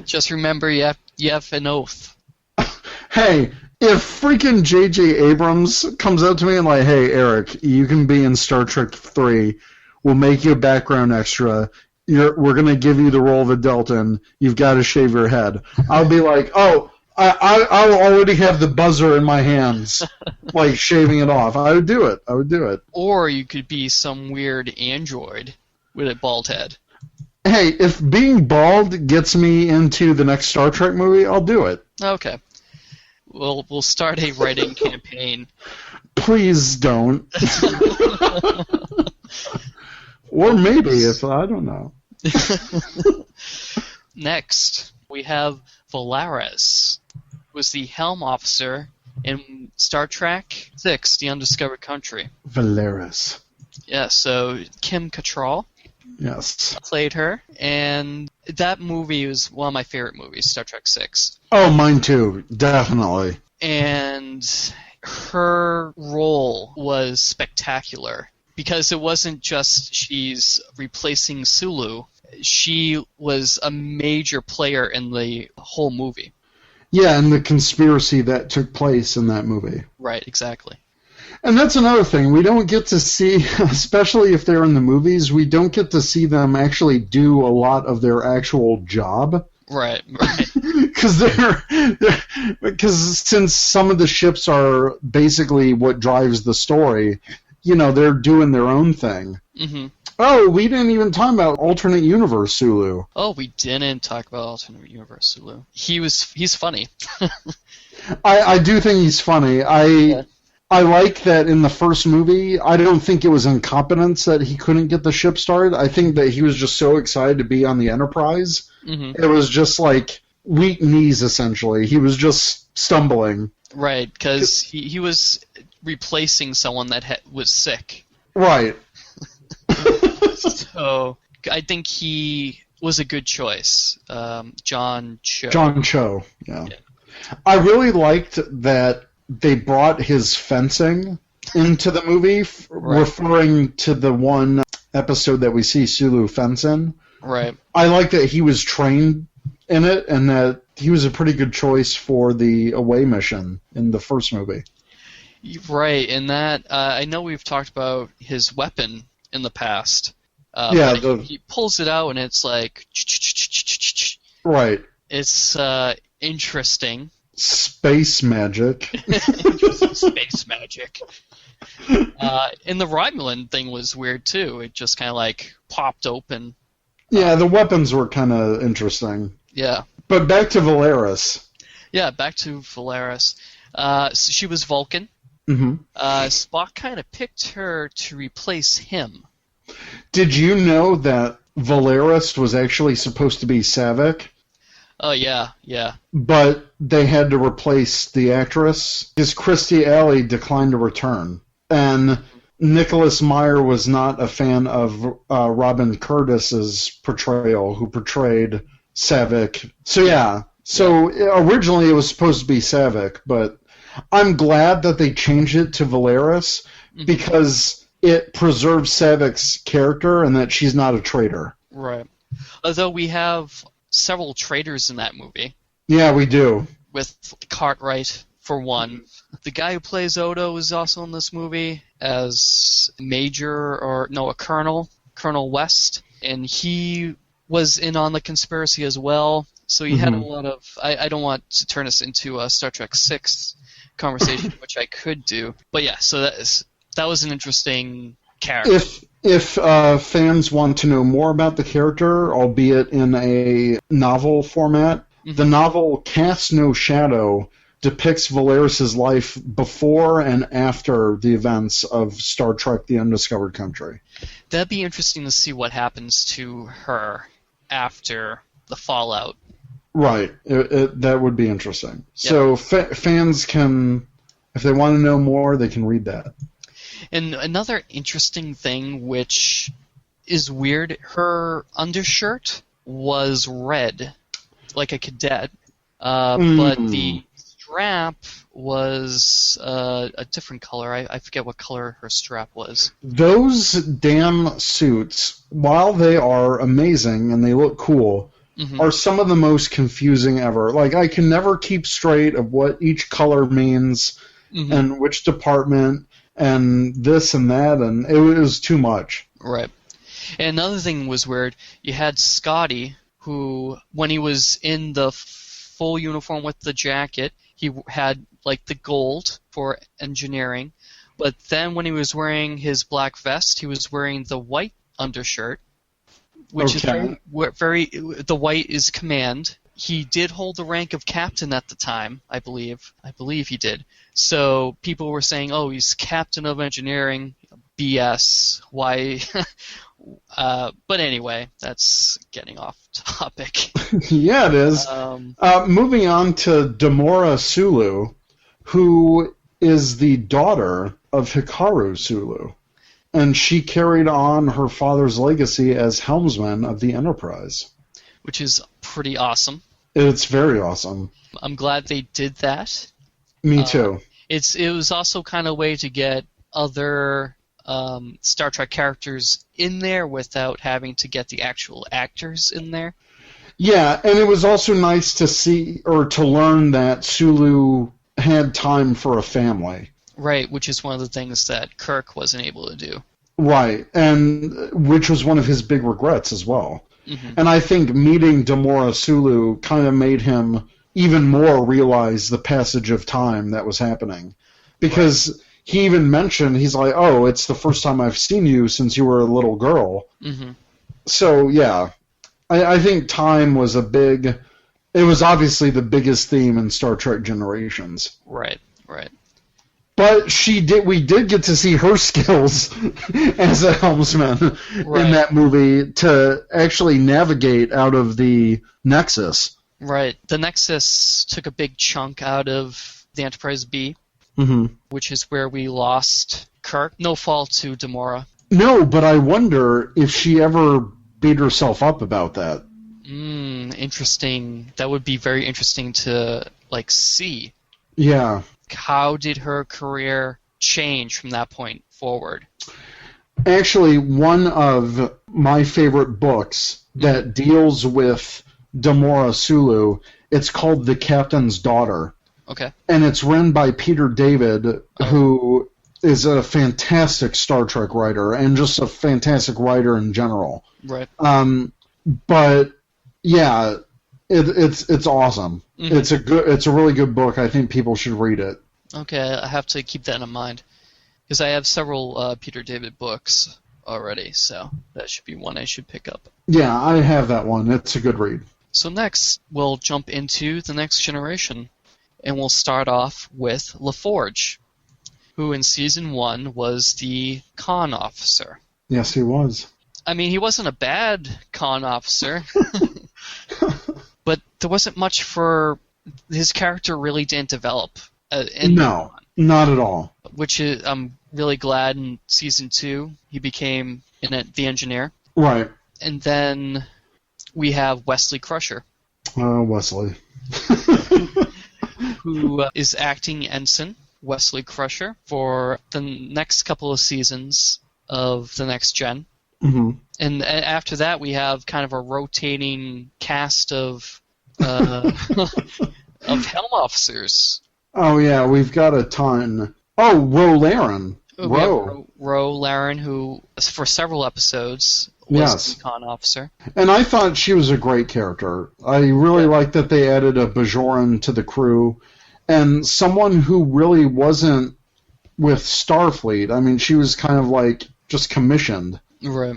Just remember, you have an oath. Hey, if freaking J.J. Abrams comes up to me and like, hey, Eric, you can be in Star Trek 3. We'll make you a background extra. We're going to give you the role of a Delton. You've got to shave your head. I'll be like, oh, I'll already have the buzzer in my hands, like shaving it off. I would do it. Or you could be some weird android with a bald head. Hey, if being bald gets me into the next Star Trek movie, I'll do it. Okay. We'll start a writing campaign. Please don't. Or maybe, if I don't know. Next, we have Valeris, who was the helm officer in Star Trek 6, The Undiscovered Country. Valeris. Yeah, so Kim Cattrall Yes. played her, and that movie was one of my favorite movies, Star Trek 6. Oh, mine too, definitely. And her role was spectacular, because it wasn't just she's replacing Sulu. She was a major player in the whole movie. Yeah, and the conspiracy that took place in that movie. Right, exactly. And that's another thing. We don't get to see, especially if they're in the movies, we don't get to see them actually do a lot of their actual job. Right. Because since some of the ships are basically what drives the story, they're doing their own thing. Mm-hmm. Oh, we didn't even talk about alternate universe Sulu. Oh, we didn't talk about alternate universe Sulu. He's funny. I do think he's funny. I like that in the first movie, I don't think it was incompetence that he couldn't get the ship started. I think that he was just so excited to be on the Enterprise. Mm-hmm. It was just like weak knees, essentially. He was just stumbling. Right, because he was replacing someone that was sick. Right. So I think he was a good choice. John Cho. John Cho, yeah. I really liked that they brought his fencing into the movie, right. Referring to the one episode that we see Sulu fencing. Right. I like that he was trained in it, and that he was a pretty good choice for the away mission in the first movie. Right, and that I know we've talked about his weapon in the past. Yeah, he pulls it out, and it's like... Right. It's interesting. Space magic. Interesting space magic. And the Romulan thing was weird, too. It just kind of, popped open. Yeah, the weapons were kind of interesting. Yeah. But back to Valeris. Yeah, back to Valeris. So she was Vulcan. Mm-hmm. Spock kind of picked her to replace him. Did you know that Valeris was actually supposed to be Saavik? Oh, yeah. But they had to replace the actress because Kirstie Alley declined to return. And Nicholas Meyer was not a fan of Robin Curtis's portrayal, who portrayed Saavik. So, yeah. So, originally it was supposed to be Saavik, but I'm glad that they changed it to Valeris because it preserves Saavik's character and that she's not a traitor. Right. Although we have several traitors in that movie. Yeah, we do. With Cartwright, for one. The guy who plays Odo is also in this movie as a colonel, Colonel West, and he was in on the conspiracy as well. So he had a lot of... I don't want to turn us into a Star Trek 6 conversation, which I could do. But yeah, so that was an interesting character. If fans want to know more about the character, albeit in a novel format, the novel Cast No Shadow depicts Valeris' life before and after the events of Star Trek The Undiscovered Country. That'd be interesting to see what happens to her after the fallout. Right. That would be interesting. Yep. So fans can, if they want to know more, they can read that. And another interesting thing, which is weird, her undershirt was red, like a cadet, but the strap was a different color. I forget what color her strap was. Those damn suits, while they are amazing and they look cool, are some of the most confusing ever. Like, I can never keep straight of what each color means and which department and this and that, and it was too much. Right. And another thing was weird. You had Scotty, who, when he was in the full uniform with the jacket, he had, like, the gold for engineering. But then when he was wearing his black vest, he was wearing the white undershirt, which is very the white is command. He did hold the rank of captain at the time, I believe. I believe he did. So people were saying, oh, he's captain of engineering. BS. Why? But anyway, that's getting off topic. Yeah, it is. Moving on to Demora Sulu, who is the daughter of Hikaru Sulu. And she carried on her father's legacy as helmsman of the Enterprise. Which is pretty awesome. It's very awesome. I'm glad they did that. Me too. It was also kind of a way to get other Star Trek characters in there without having to get the actual actors in there. Yeah, and it was also nice to see or to learn that Sulu had time for a family. Right, which is one of the things that Kirk wasn't able to do. Right, and which was one of his big regrets as well. And I think meeting Demora Sulu kind of made him even more realize the passage of time that was happening. Because he even mentioned, he's like, oh, it's the first time I've seen you since you were a little girl. So, yeah, I think time was it was obviously the biggest theme in Star Trek Generations. Right. But we did get to see her skills as a helmsman in that movie to actually navigate out of the Nexus. Right. The Nexus took a big chunk out of the Enterprise B, which is where we lost Kirk. No fault to Demora. No, but I wonder if she ever beat herself up about that. Interesting. That would be very interesting to, see. Yeah. How did her career change from that point forward? Actually, one of my favorite books that deals with Demora Sulu, it's called The Captain's Daughter. Okay. And it's written by Peter David, who is a fantastic Star Trek writer and just a fantastic writer in general. Right. But yeah, it's awesome. It's a really good book. I think people should read it. Okay, I have to keep that in mind because I have several Peter David books already, so that should be one I should pick up. Yeah, I have that one. It's a good read. So next, we'll jump into the Next Generation, and we'll start off with LaForge, who in Season 1 was the con officer. Yes, he was. I mean, he wasn't a bad con officer, but there wasn't much for... His character really didn't develop. No, not at all. Which is, I'm really glad in Season 2 he became the engineer. Right. And then we have Wesley Crusher. Wesley. Who is acting ensign, Wesley Crusher, for the next couple of seasons of The Next Gen. And after that, we have kind of a rotating cast of helm officers. Oh, yeah, we've got a ton. Oh, Ro Laren. Ro Laren, who, for several episodes, was the con officer. And I thought she was a great character. I really liked that they added a Bajoran to the crew, and someone who really wasn't with Starfleet. I mean, she was kind of like just commissioned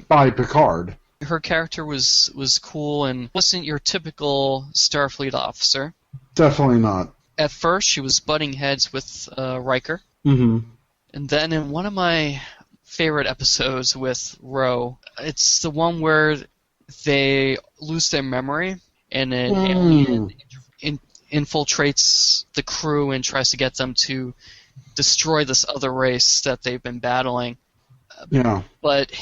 by Picard. Her character was cool and wasn't your typical Starfleet officer. Definitely not. At first, she was butting heads with Riker. Mm-hmm. And then in one of my favorite episodes with Ro, it's the one where they lose their memory and an alien infiltrates the crew and tries to get them to destroy this other race that they've been battling. Yeah. But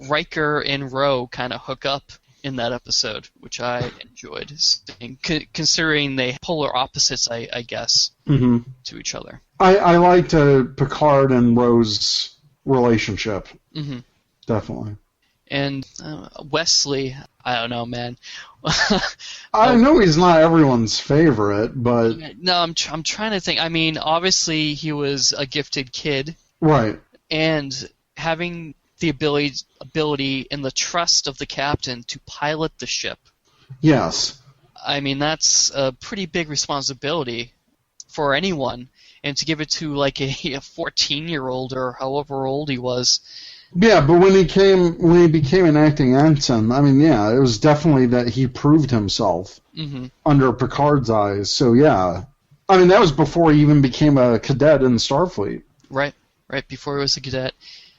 Riker and Ro kind of hook up in that episode, which I enjoyed, considering they polar opposites, I guess, to each other. I liked Picard and Ro's relationship. Mm-hmm. Definitely. And Wesley, I don't know, man. I know he's not everyone's favorite, but... No, I'm trying to think. I mean, obviously he was a gifted kid. Right. And having the ability and the trust of the captain to pilot the ship. Yes. I mean, that's a pretty big responsibility for anyone. And to give it to, like, a 14-year-old or however old he was... Yeah, but when he became an acting ensign, I mean, yeah, it was definitely that he proved himself under Picard's eyes. So, yeah. I mean, that was before he even became a cadet in Starfleet. Right before he was a cadet.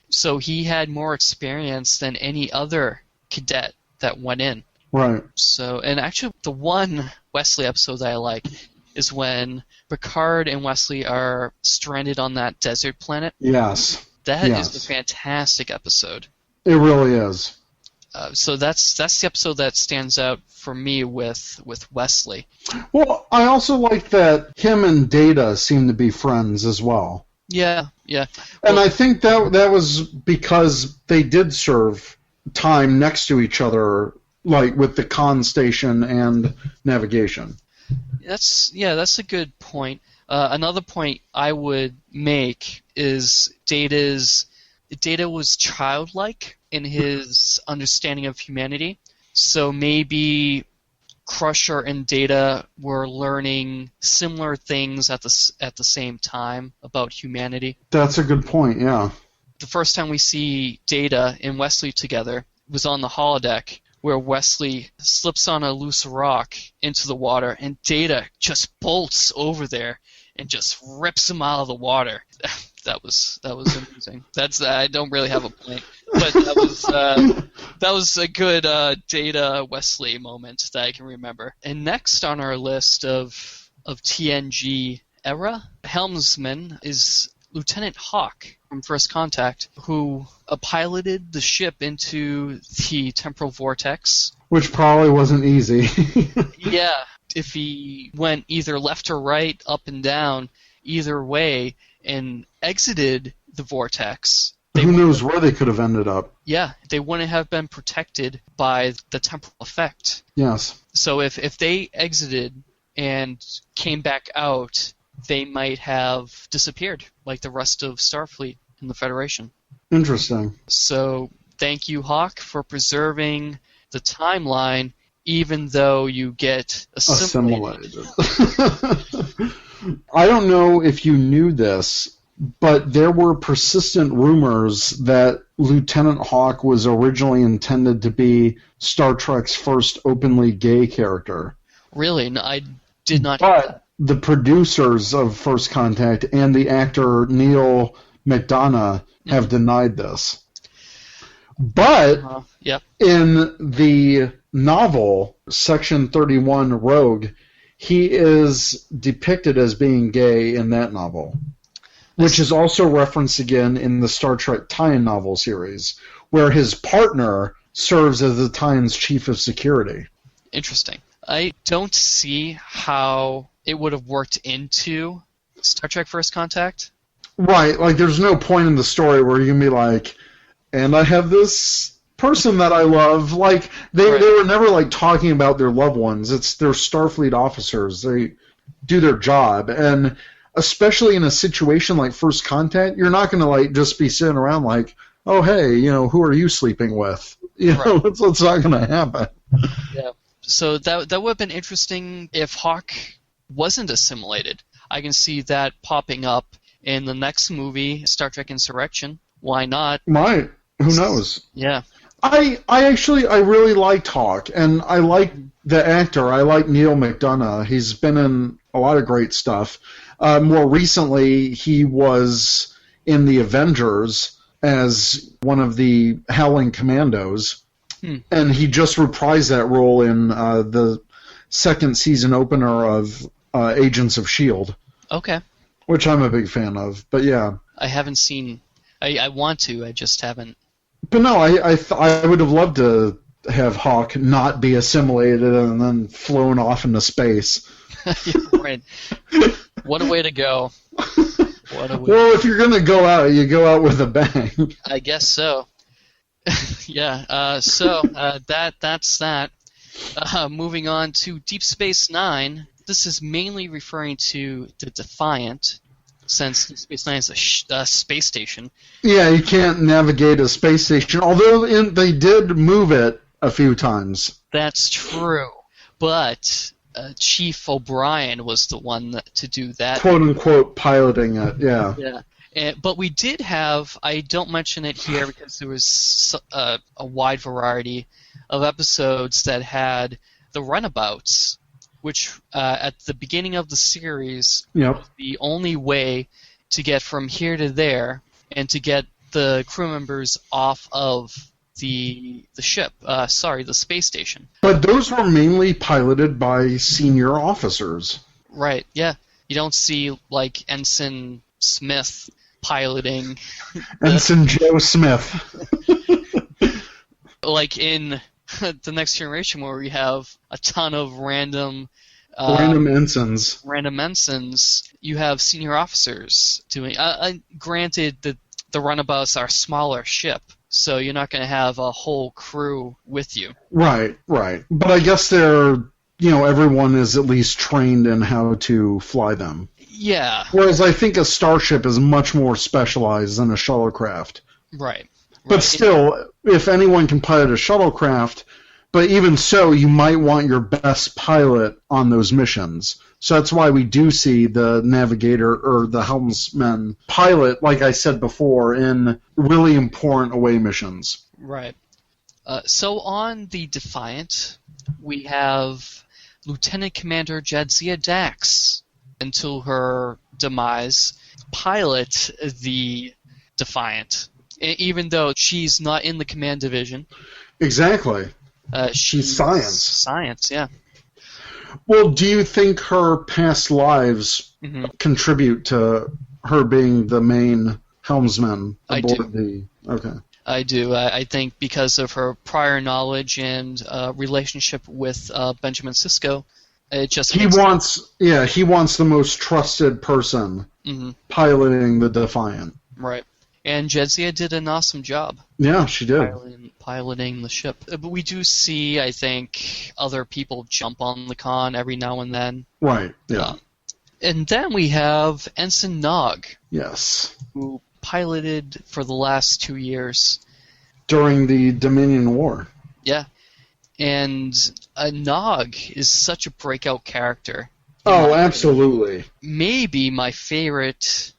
So he had more experience than any other cadet that went in. Right. So, and actually, the one Wesley episode that I like is when Picard and Wesley are stranded on that desert planet. Yes. That is a fantastic episode. It really is. So that's the episode that stands out for me with Wesley. Well, I also like that him and Data seem to be friends as well. Yeah. And I think that was because they did serve time next to each other, like with the con station and navigation. That's a good point. Another point I would make is Data was childlike in his understanding of humanity. So maybe Crusher and Data were learning similar things at the same time about humanity. That's a good point, yeah. The first time we see Data and Wesley together was on the holodeck, where Wesley slips on a loose rock into the water, and Data just bolts over there and just rips him out of the water. That was amazing. I don't really have a point, but that was a good Data Wesley moment that I can remember. And next on our list of TNG era helmsman is Lieutenant Hawk from First Contact, who piloted the ship into the temporal vortex. Which probably wasn't easy. Yeah, if he went either left or right, up and down, either way, and exited the vortex... Who knows where they could have ended up. Yeah, they wouldn't have been protected by the temporal effect. Yes. So if they exited and came back out, they might have disappeared, like the rest of Starfleet and the Federation. Interesting. So thank you, Hawk, for preserving the timeline, even though you get assimilated. I don't know if you knew this, but there were persistent rumors that Lieutenant Hawk was originally intended to be Star Trek's first openly gay character. Really? No, I did not hear that. The producers of First Contact and the actor Neil McDonough have denied this. But in the novel, Section 31 Rogue, he is depicted as being gay in that novel, which is also referenced again in the Star Trek tie-in novel series, where his partner serves as the tie-in's chief of security. Interesting. I don't see how it would have worked into Star Trek First Contact. Right, like there's no point in the story where you can be like, and I have this person that I love. Like they were never like talking about their loved ones. They're Starfleet officers. They do their job, and especially in a situation like First Contact, you're not going to like just be sitting around like, oh hey, who are you sleeping with? It's not going to happen. Yeah. So that would have been interesting if Hawk wasn't assimilated. I can see that popping up in the next movie, Star Trek Insurrection. Why not? Might. Who knows? Yeah. I really liked Hawk, and I like the actor. I like Neil McDonough. He's been in a lot of great stuff. More recently, he was in the Avengers as one of the Howling Commandos. And he just reprised that role in the second season opener of Agents of S.H.I.E.L.D. Okay. Which I'm a big fan of. But yeah. I haven't seen... I want to, I just haven't. But no, I would have loved to have Hawk not be assimilated and then flown off into space. Right. What a way to go. Well, if you're going to go out, you go out with a bang. I guess so. Yeah, that's that. Moving on to Deep Space Nine. This is mainly referring to the Defiant, since Deep Space Nine is a space station. Yeah, you can't navigate a space station, although they did move it a few times. That's true, but Chief O'Brien was the one to do that. Quote-unquote piloting it, yeah. Yeah. But we did have, I don't mention it here because there was a wide variety of episodes that had the runabouts, which at the beginning of the series was the only way to get from here to there and to get the crew members off of the ship, the space station. But those were mainly piloted by senior officers. Right, yeah. You don't see, like, Ensign Smith piloting. Ensign Joe Smith. Like in The Next Generation, where we have a ton of random ensigns. Random ensigns. You have senior officers doing. Granted, the runabouts are a smaller ship, so you're not going to have a whole crew with you. Right. But I guess everyone is at least trained in how to fly them. Yeah. Whereas I think a starship is much more specialized than a shuttlecraft. Right. But still, if anyone can pilot a shuttlecraft, but even so, you might want your best pilot on those missions. So that's why we do see the navigator or the helmsman pilot, like I said before, in really important away missions. Right. So on the Defiant, we have Lieutenant Commander Jadzia Dax, until her demise, pilot the Defiant, even though she's not in the command division. Exactly. She's science. Science, yeah. Well, do you think her past lives contribute to her being the main helmsman aboard the... Okay. I do. I think because of her prior knowledge and relationship with Benjamin Sisko, it just he wants the most trusted person piloting the Defiant. Right. And Jadzia did an awesome job. Yeah, she did. Piloting the ship. But we do see, I think, other people jump on the con every now and then. Right, yeah. And then we have Ensign Nog. Yes. Who piloted for the last 2 years. During the Dominion War. Yeah. And Nog is such a breakout character. Oh, absolutely. Maybe my favorite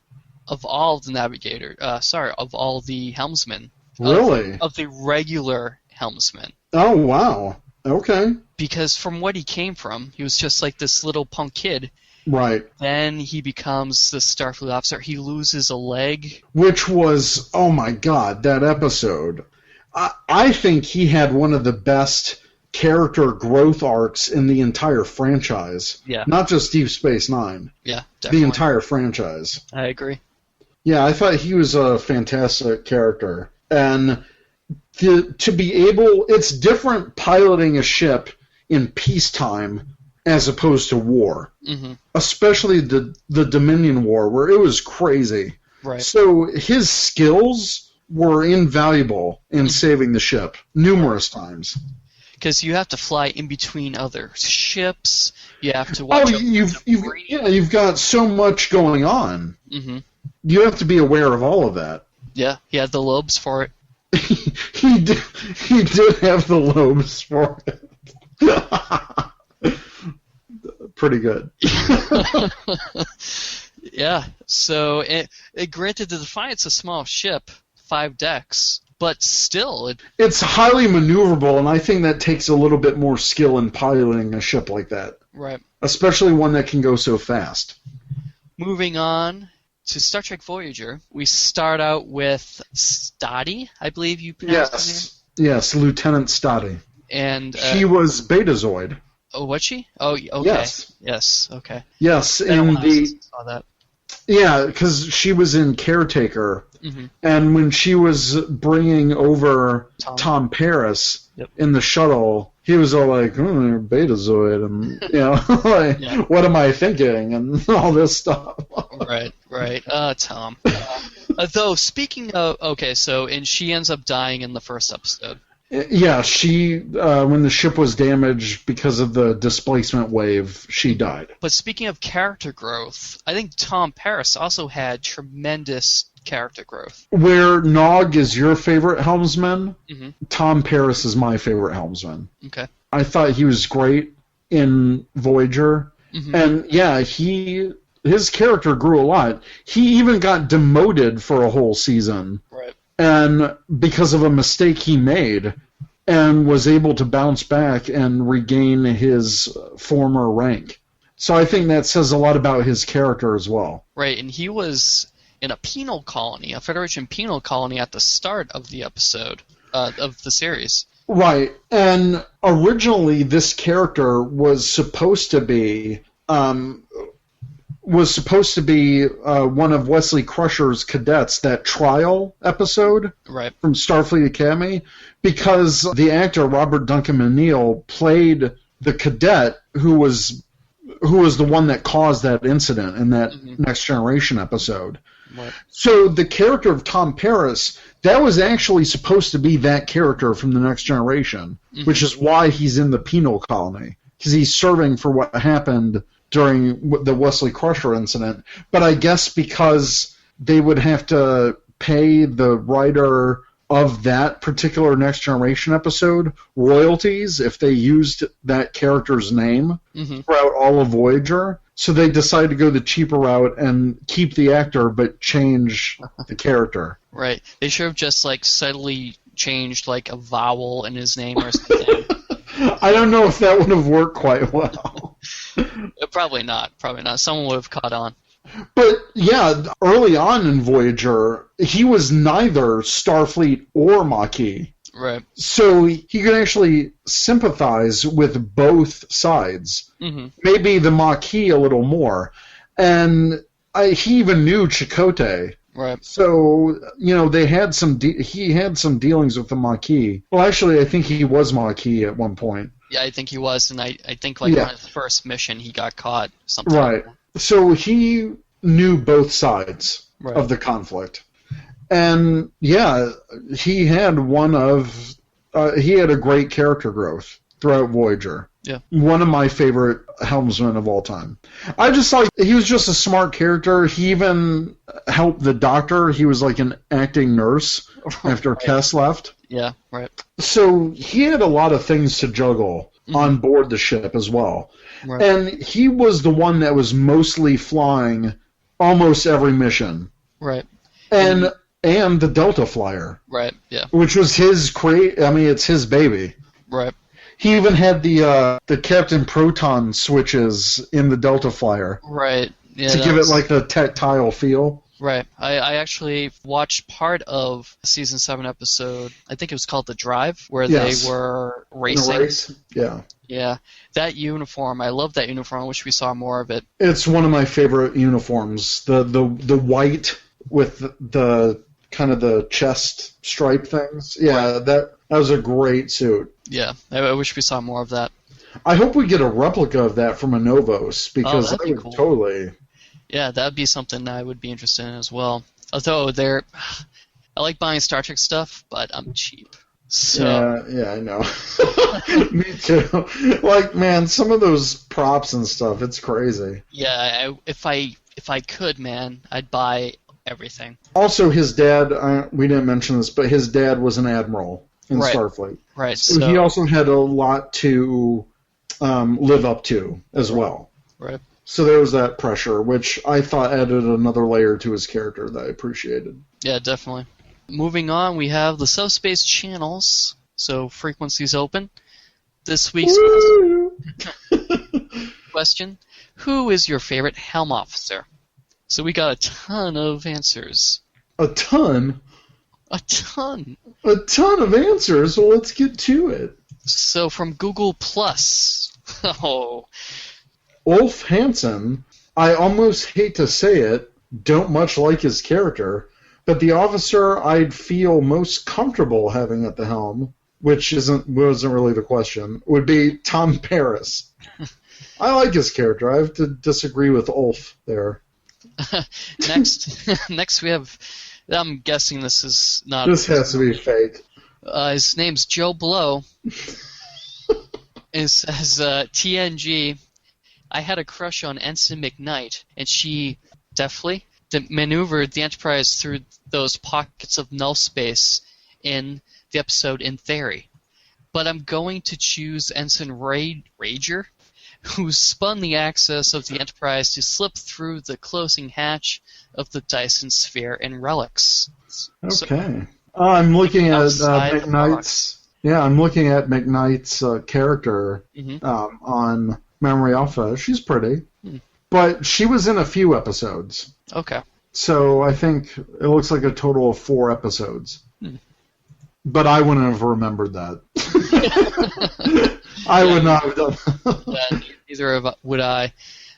of all the of all the helmsmen. Really? Of the regular helmsmen. Oh, wow. Okay. Because from what he came from, he was just like this little punk kid. Right. Then he becomes the Starfleet officer. He loses a leg. Which was, oh my god, that episode. I think he had one of the best character growth arcs in the entire franchise. Yeah. Not just Deep Space Nine. Yeah, definitely. The entire franchise. I agree. Yeah, I thought he was a fantastic character. And to be able... It's different piloting a ship in peacetime as opposed to war. Mm-hmm. Especially the Dominion War, where it was crazy. Right. So his skills were invaluable in saving the ship numerous times. Because you have to fly in between other ships. You have to watch. Oh, you've got so much going on. Mm-hmm. You have to be aware of all of that. Yeah, he had the lobes for it. He did have the lobes for it. Pretty good. Yeah. So, granted, the Defiant's a small ship, 5 decks. But still... It's highly maneuverable, and I think that takes a little bit more skill in piloting a ship like that. Right. Especially one that can go so fast. Moving on to Star Trek Voyager, we start out with Stadi, I believe you pronounced Yes, Lieutenant Stotty. And she was Betazoid. Oh, was she? Oh, okay. Yes. Okay. Yes, in the saw that. Yeah, because she was in Caretaker, and when she was bringing over Tom Paris in the shuttle, he was all like, "Oh, Betazoid," and like, "What am I thinking?" and all this stuff. Right. Tom. Though speaking of, and she ends up dying in the first episode. Yeah, she when the ship was damaged because of the displacement wave, she died. But speaking of character growth, I think Tom Paris also had tremendous character growth. Where Nog is your favorite helmsman, Tom Paris is my favorite helmsman. Okay. I thought he was great in Voyager, and his character grew a lot. He even got demoted for a whole season. Right. And because of a mistake he made, and was able to bounce back and regain his former rank. So I think that says a lot about his character as well. Right, and he was in a penal colony, a Federation penal colony at the start of the episode, of the series. Right, and originally this character was supposed to be one of Wesley Crusher's cadets, that trial episode from Starfleet Academy, because the actor Robert Duncan McNeil played the cadet who was the one that caused that incident in that Next Generation episode. Right. So the character of Tom Paris, that was actually supposed to be that character from the Next Generation, which is why he's in the penal colony, because he's serving for what happened during the Wesley Crusher incident. But I guess because they would have to pay the writer of that particular Next Generation episode royalties if they used that character's name throughout all of Voyager, so they decided to go the cheaper route and keep the actor but change the character. Right. They should have just subtly changed a vowel in his name or something. I don't know if that would have worked quite well. Probably not. Someone would have caught on. But, yeah, early on in Voyager, he was neither Starfleet or Maquis. Right. So he could actually sympathize with both sides. Maybe the Maquis a little more. And he even knew Chakotay. Right. So, they had he had some dealings with the Maquis. Well, actually, I think he was Maquis at one point. Yeah, I think he was, and I think on his first mission he got caught. Something. Right. So he knew both sides of the conflict. And, yeah, he had he had a great character growth throughout Voyager. Yeah. One of my favorite helmsmen of all time. I just thought he was just a smart character. He even helped the doctor. He was like an acting nurse after Cass left. Yeah, right. So he had a lot of things to juggle on board the ship as well. Right. And he was the one that was mostly flying almost every mission. Right. And the Delta Flyer. Right, yeah. Which was it's his baby. Right. He even had the Captain Proton switches in the Delta Flyer. Right. Yeah, to give it the tactile feel. Right. I actually watched part of Season 7 episode, I think it was called The Drive, where they were racing. In a race? Yeah. Yeah. That uniform, I love that uniform. I wish we saw more of it. It's one of my favorite uniforms. The white with the kind of the chest stripe things. Yeah, that was a great suit. Yeah, I wish we saw more of that. I hope we get a replica of that from Anovos, because that would totally... Yeah, that would be something I would be interested in as well. Although I like buying Star Trek stuff, but I'm cheap. So. Yeah, I know. Me too. Man, some of those props and stuff, it's crazy. Yeah, if I could, man, I'd buy everything. Also, his dad, we didn't mention this, but his dad was an admiral in Starfleet. Right. So he also had a lot to live up to as well. Right. So there was that pressure, which I thought added another layer to his character that I appreciated. Yeah, definitely. Moving on, we have the subspace channels, so frequencies open. This week's question, who is your favorite helm officer? So we got a ton of answers. A ton? A ton. A ton of answers, so let's get to it. So from Google Plus. Oh. Ulf Hansen, I almost hate to say it, don't much like his character, but the officer I'd feel most comfortable having at the helm, which wasn't really the question, would be Tom Paris. I like his character. I have to disagree with Ulf there. Next we have, I'm guessing this is not... This has to be fake. His name's Joe Blow. It says, TNG, I had a crush on Ensign McKnight, and she deftly maneuvered the Enterprise through those pockets of null space in the episode In Theory. But I'm going to choose Ensign Rager, who spun the axis of the Enterprise to slip through the closing hatch of the Dyson Sphere and relics. Okay. So, I'm looking at McKnight's... Yeah, I'm looking at McKnight's character on Memory Alpha. She's pretty. But she was in a few episodes. Okay. So I think it looks like a total of 4 episodes. But I wouldn't have remembered that. I would not have done that. Neither would I.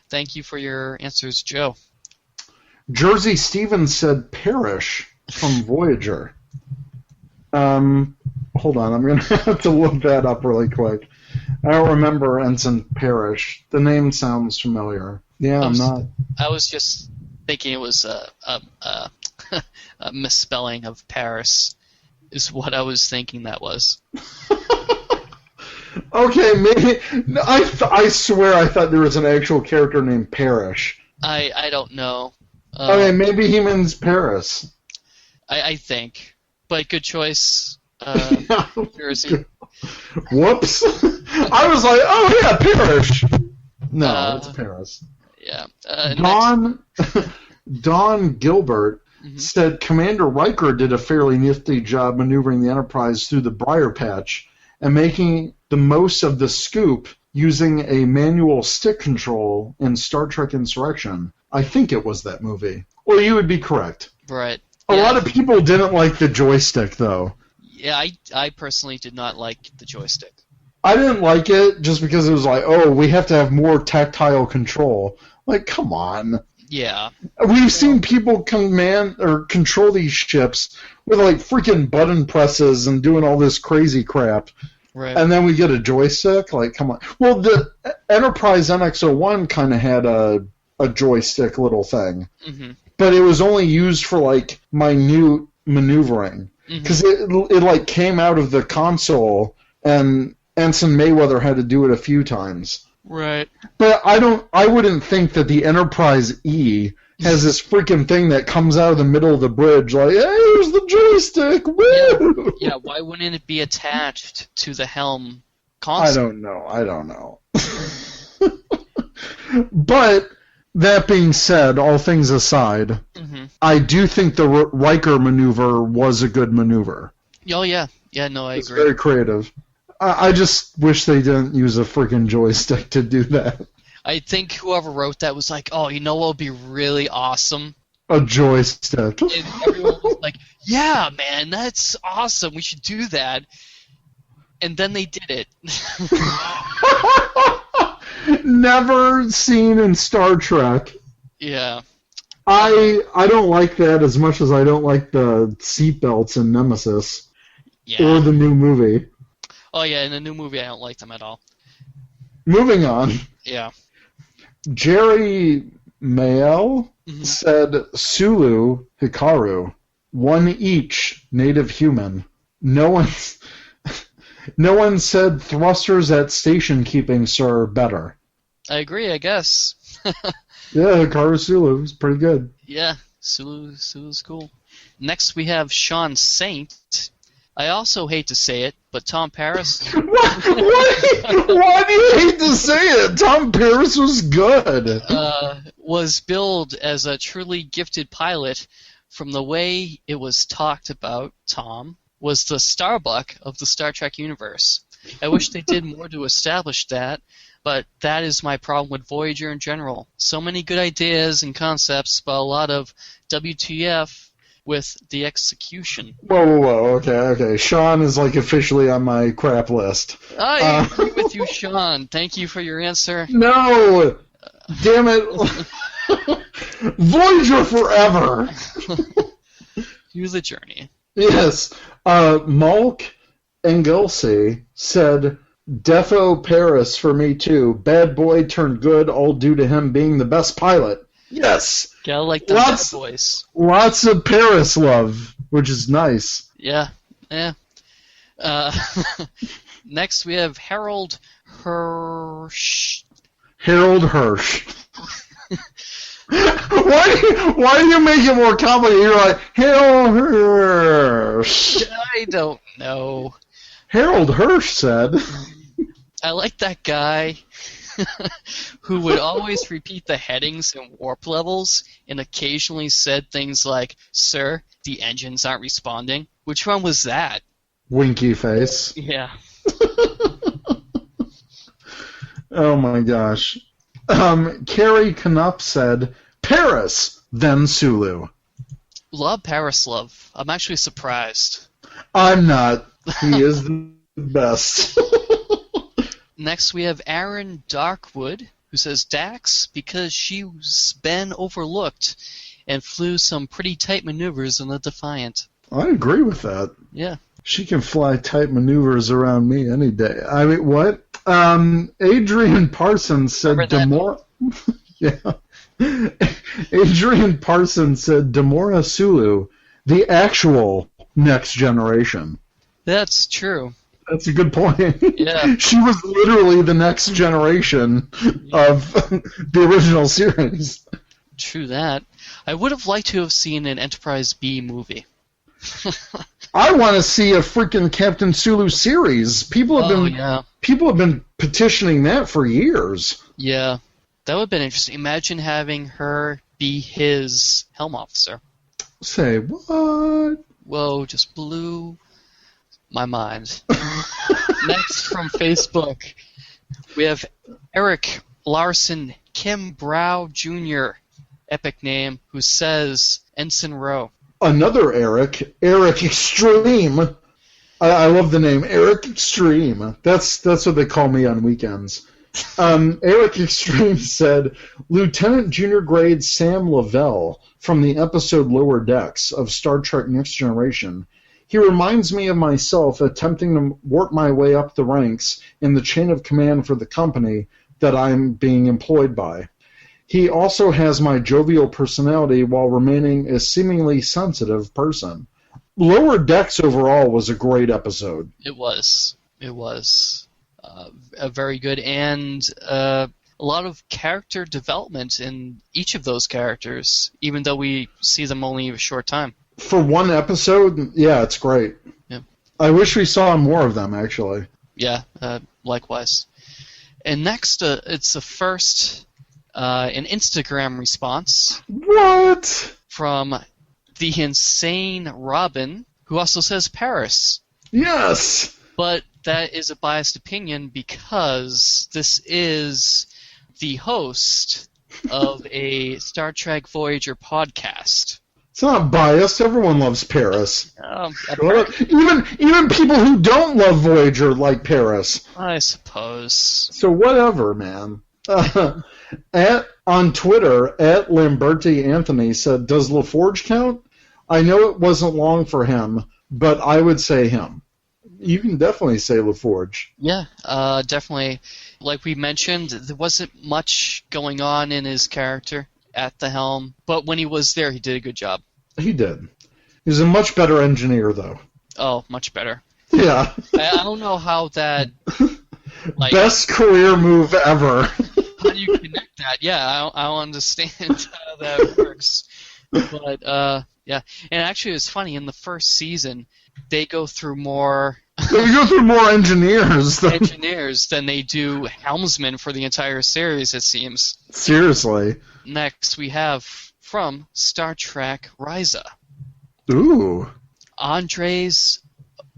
Thank you for your answers, Joe. Jersey Stevens said Parrish from Voyager. Hold on, I'm going to have to look that up really quick. I don't remember Ensign Parrish. The name sounds familiar. Yeah, I'm not. I was just thinking it was a misspelling of Paris, is what I was thinking that was. Okay, maybe. I swear I thought there was an actual character named Parrish. I don't know. Okay, maybe he means Paris. I think. But good choice. Jersey. Whoops. I was like, oh yeah, Parrish. No, it's Paris. Yeah. Don Gilbert said Commander Riker did a fairly nifty job maneuvering the Enterprise through the briar patch and making the most of the scoop using a manual stick control in Star Trek Insurrection. I think it was that movie. Well, you would be correct. Right. A lot of people didn't like the joystick, though. Yeah, I personally did not like the joystick. I didn't like it just because it was like, oh, we have to have more tactile control. Like, come on. Yeah. We've seen people command or control these ships with like freaking button presses and doing all this crazy crap. Right. And then we get a joystick? Like, come on. Well, the Enterprise NX-01 kind of had a joystick little thing. But it was only used for like minute maneuvering. Because it like came out of the console and Ensign Mayweather had to do it a few times. Right. But I wouldn't think that the Enterprise E has this freaking thing that comes out of the middle of the bridge like, hey, here's the joystick, woo! Yeah, why wouldn't it be attached to the helm console? I don't know. But, that being said, all things aside, I do think the Riker maneuver was a good maneuver. Oh, yeah. Yeah, no, I agree. It's very creative. I just wish they didn't use a freaking joystick to do that. I think whoever wrote that was like, oh, you know what would be really awesome? A joystick. And everyone was like, yeah, man, that's awesome. We should do that. And then they did it. Never seen in Star Trek. Yeah. I don't like that as much as I don't like the seatbelts in Nemesis. Yeah. Or the new movie. Oh, yeah, in the new movie I don't like them at all. Moving on. Yeah. Jerry Mayel said Sulu Hikaru, one each native human. No one said thrusters at station keeping, sir, better. I agree, I guess. Yeah, Hikaru Sulu is pretty good. Yeah, Sulu's cool. Next we have Sean Saint. I also hate to say it, but Tom Paris... Why do you hate to say it? Tom Paris was good. Was billed as a truly gifted pilot. From the way it was talked about, Tom was the Starbuck of the Star Trek universe. I wish they did more to establish that, but that is my problem with Voyager in general. So many good ideas and concepts, but a lot of WTF with the execution. Whoa. Okay. Sean is like officially on my crap list. I agree with you, Sean. Thank you for your answer. No! Damn it. Voyager forever! Use the journey. Yes. Malk Engelsey said, Defo Paris for me too. Bad boy turned good, all due to him being the best pilot. Yes! Gotta like the bad boys. Lots of Paris love, which is nice. Yeah. Next we have Harold Hirsch. Why do you make it more complicated? You're like, Harold Hirsch. I don't know. Harold Hirsch said. I like that guy who would always repeat the headings and warp levels and occasionally said things like, "Sir, the engines aren't responding." Which one was that? Winky face. Yeah. Oh my gosh. Carrie Knupp said, Paris, then Sulu. Love Paris love. I'm actually surprised. I'm not. He is the best. Next we have Aaron Darkwood, who says Dax because she's been overlooked and flew some pretty tight maneuvers in the Defiant. I agree with that. Yeah. She can fly tight maneuvers around me any day. I mean, what? Adrian Parsons said Demora. Yeah. Adrian Parsons said Demora Sulu, the actual next generation. That's true. That's a good point. Yeah. She was literally the next generation of the original series. True that. I would have liked to have seen an Enterprise B movie. I want to see a freaking Captain Sulu series. People have been petitioning that for years. Yeah. That would have been interesting. Imagine having her be his helm officer. Say what? Whoa, just blew my mind. Next from Facebook, we have Eric Larson Kim Brow Jr., epic name, who says Ensign Rowe. Another Eric Extreme. I love the name Eric Extreme. That's what they call me on weekends. Eric Extreme said, Lieutenant Junior Grade Sam Lavelle from the episode Lower Decks of Star Trek Next Generation. He reminds me of myself attempting to work my way up the ranks in the chain of command for the company that I'm being employed by. He also has my jovial personality while remaining a seemingly sensitive person. Lower Decks overall was a great episode. It was. Very good, and a lot of character development in each of those characters, even though we see them only a short time. For one episode, yeah, it's great. Yeah. I wish we saw more of them, actually. Yeah, likewise. And next, it's the first an Instagram response. What? From the insane Robin, who also says Paris. Yes! But that is a biased opinion because this is the host of a Star Trek Voyager podcast. It's not biased. Everyone loves Paris. Even people who don't love Voyager like Paris. I suppose. So whatever, man. On Twitter, @Lamberti Anthony said, "Does LaForge count? I know it wasn't long for him, but I would say him." You can definitely say LaForge. Yeah, definitely. Like we mentioned, there wasn't much going on in his character at the helm, but when he was there, he did a good job. He did. He's a much better engineer, though. Oh, much better. Yeah. I don't know how that... Best career move ever. How do you connect that? Yeah, I don't understand how that works. But, yeah. And actually, it's funny, in the first season, they go through more... They go through more engineers than they do helmsmen for the entire series, it seems. Seriously. Next, we have from Star Trek Risa. Ooh. Andreas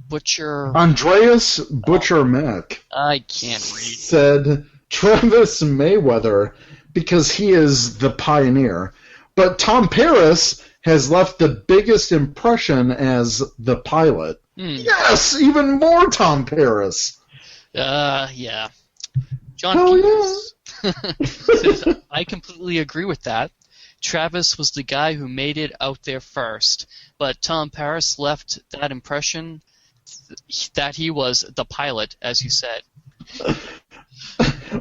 Butcher Mac. I can't read. Said Travis Mayweather because he is the pioneer. But Tom Paris has left the biggest impression as the pilot. Yes, even more Tom Paris. Yeah. John Hell Peters says, I completely agree with that. Travis was the guy who made it out there first, but Tom Paris left that impression that he was the pilot, as you said.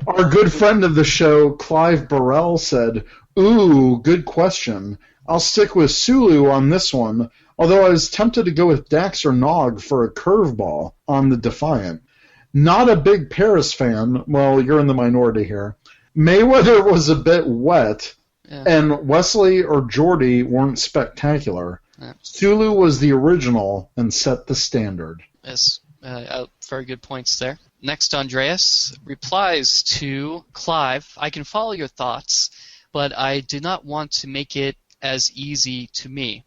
Our good friend of the show, Clive Burrell, said, "Ooh, good question. I'll stick with Sulu on this one, although I was tempted to go with Dax or Nog for a curveball on the Defiant. Not a big Paris fan. Well, you're in the minority here. Mayweather was a bit wet, and Wesley or Geordie weren't spectacular. Yeah. Sulu was the original and set the standard." Yes, very good points there. Next, Andreas replies to Clive, I can follow your thoughts, but I do not want to make it as easy to me.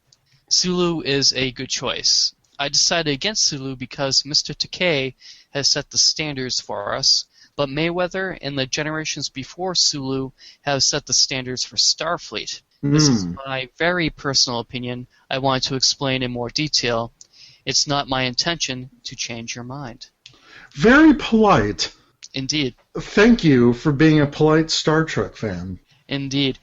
Sulu is a good choice. I decided against Sulu because Mr. Takei has set the standards for us, but Mayweather and the generations before Sulu have set the standards for Starfleet. This is my very personal opinion. I wanted to explain in more detail. It's not my intention to change your mind. Very polite. Indeed. Thank you for being a polite Star Trek fan. Indeed.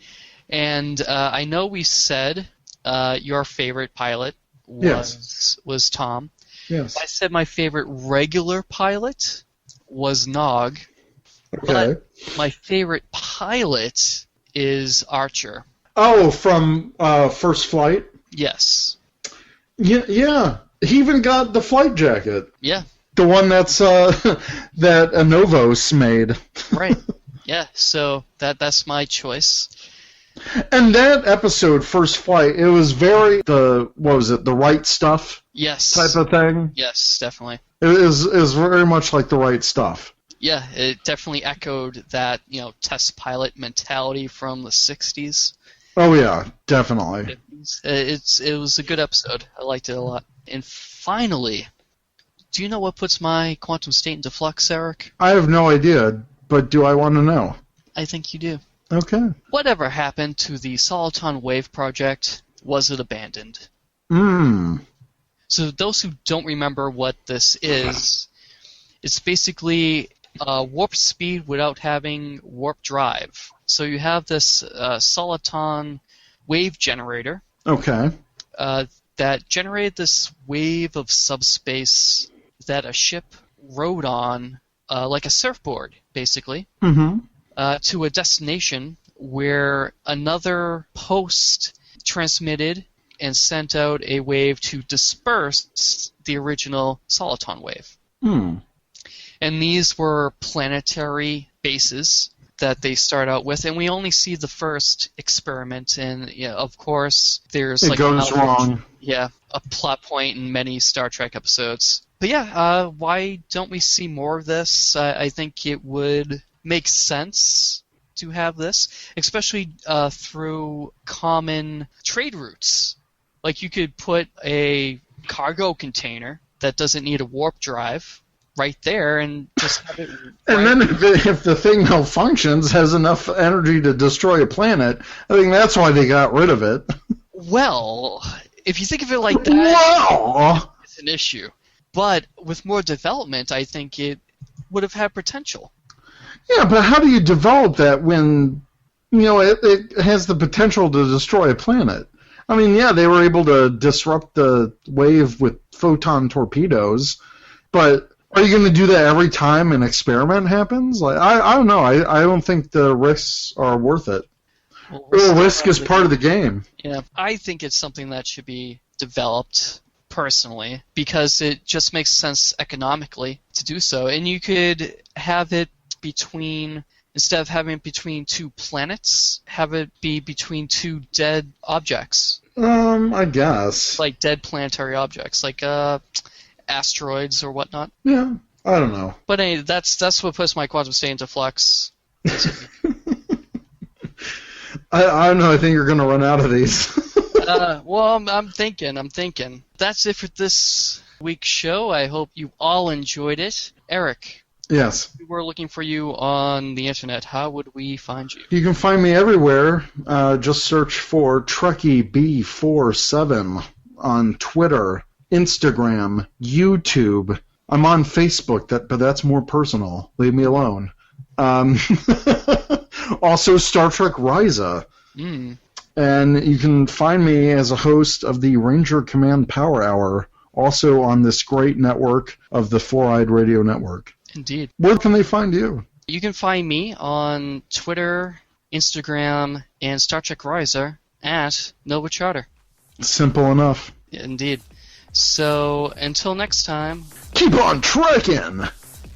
And I know we said your favorite pilot was Tom. Yes. I said my favorite regular pilot was Nog. Okay. But my favorite pilot is Archer. Oh, from First Flight? Yes. Yeah. He even got the flight jacket. Yeah. The one that's that Anovos made. Right. Yeah, so that's my choice. And that episode, First Flight, it was very the right stuff? Yes. Type of thing? Yes, definitely. It was very much like the right stuff. Yeah, it definitely echoed that, test pilot mentality from the 60s. Oh yeah, definitely. It was a good episode. I liked it a lot. And finally, do you know what puts my quantum state into flux, Eric? I have no idea, but do I want to know? I think you do. Okay. Whatever happened to the Soliton Wave project? Was it abandoned? So those who don't remember what this is, it's basically warp speed without having warp drive. So you have this Soliton wave generator. Okay. That generated this wave of subspace that a ship rode on, like a surfboard, basically, to a destination where another post transmitted and sent out a wave to disperse the original Soliton wave. And these were planetary bases that they start out with, and we only see the first experiment, and of course there's it goes wrong. Yeah, a plot point in many Star Trek episodes. But yeah, why don't we see more of this? I think it would make sense to have this, especially through common trade routes. Like you could put a cargo container that doesn't need a warp drive right there and just have it. And then if the thing malfunctions, has enough energy to destroy a planet, I think that's why they got rid of it. Well, if you think of it like that, it's an issue. But with more development, I think it would have had potential. Yeah, but how do you develop that when it has the potential to destroy a planet? I mean, yeah, they were able to disrupt the wave with photon torpedoes, but are you going to do that every time an experiment happens? Like, I don't know. I don't think the risks are worth it. Well, risk is part of the game. Yeah, I think it's something that should be developed personally because it just makes sense economically to do so. And you could have it between, instead of having it between two planets, have it be between two dead objects. I guess. Like dead planetary objects, like asteroids or whatnot. Yeah, I don't know. But anyway, that's what puts my quantum state into flux. I don't know. I think you're going to run out of these. Well, I'm thinking. That's it for this week's show. I hope you all enjoyed it. Eric, Yes. If we were looking for you on the internet, how would we find you? You can find me everywhere. Just search for TrekkieB47 on Twitter, Instagram, YouTube. I'm on Facebook, but that's more personal. Leave me alone. Also, Star Trek Ryza. And you can find me as a host of the Ranger Command Power Hour, also on this great network of the Four-Eyed Radio Network. Indeed. Where can they find you? You can find me on Twitter, Instagram, and Star Trek Ryza at Nova Charter. Simple enough. Indeed. So, until next time... Keep on trekking!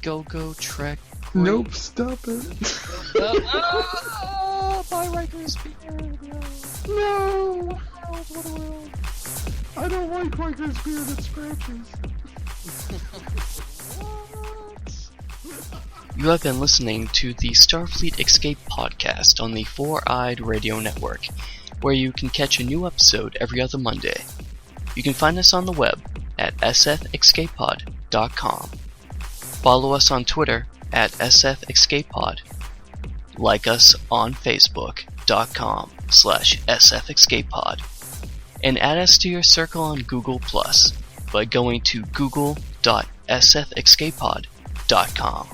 Go Trek. Nope, stop it. Bye, Riker's Beard. No! I don't like Riker's Beard, it scratches. You have been listening to the Starfleet Escape Podcast on the Four-Eyed Radio Network, where you can catch a new episode every other Monday. You can find us on the web at sfescapepod.com. Follow us on Twitter at sfescapepod. Like us on Facebook.com/sfescapepod. And add us to your circle on Google Plus by going to google.sfescapepod.com.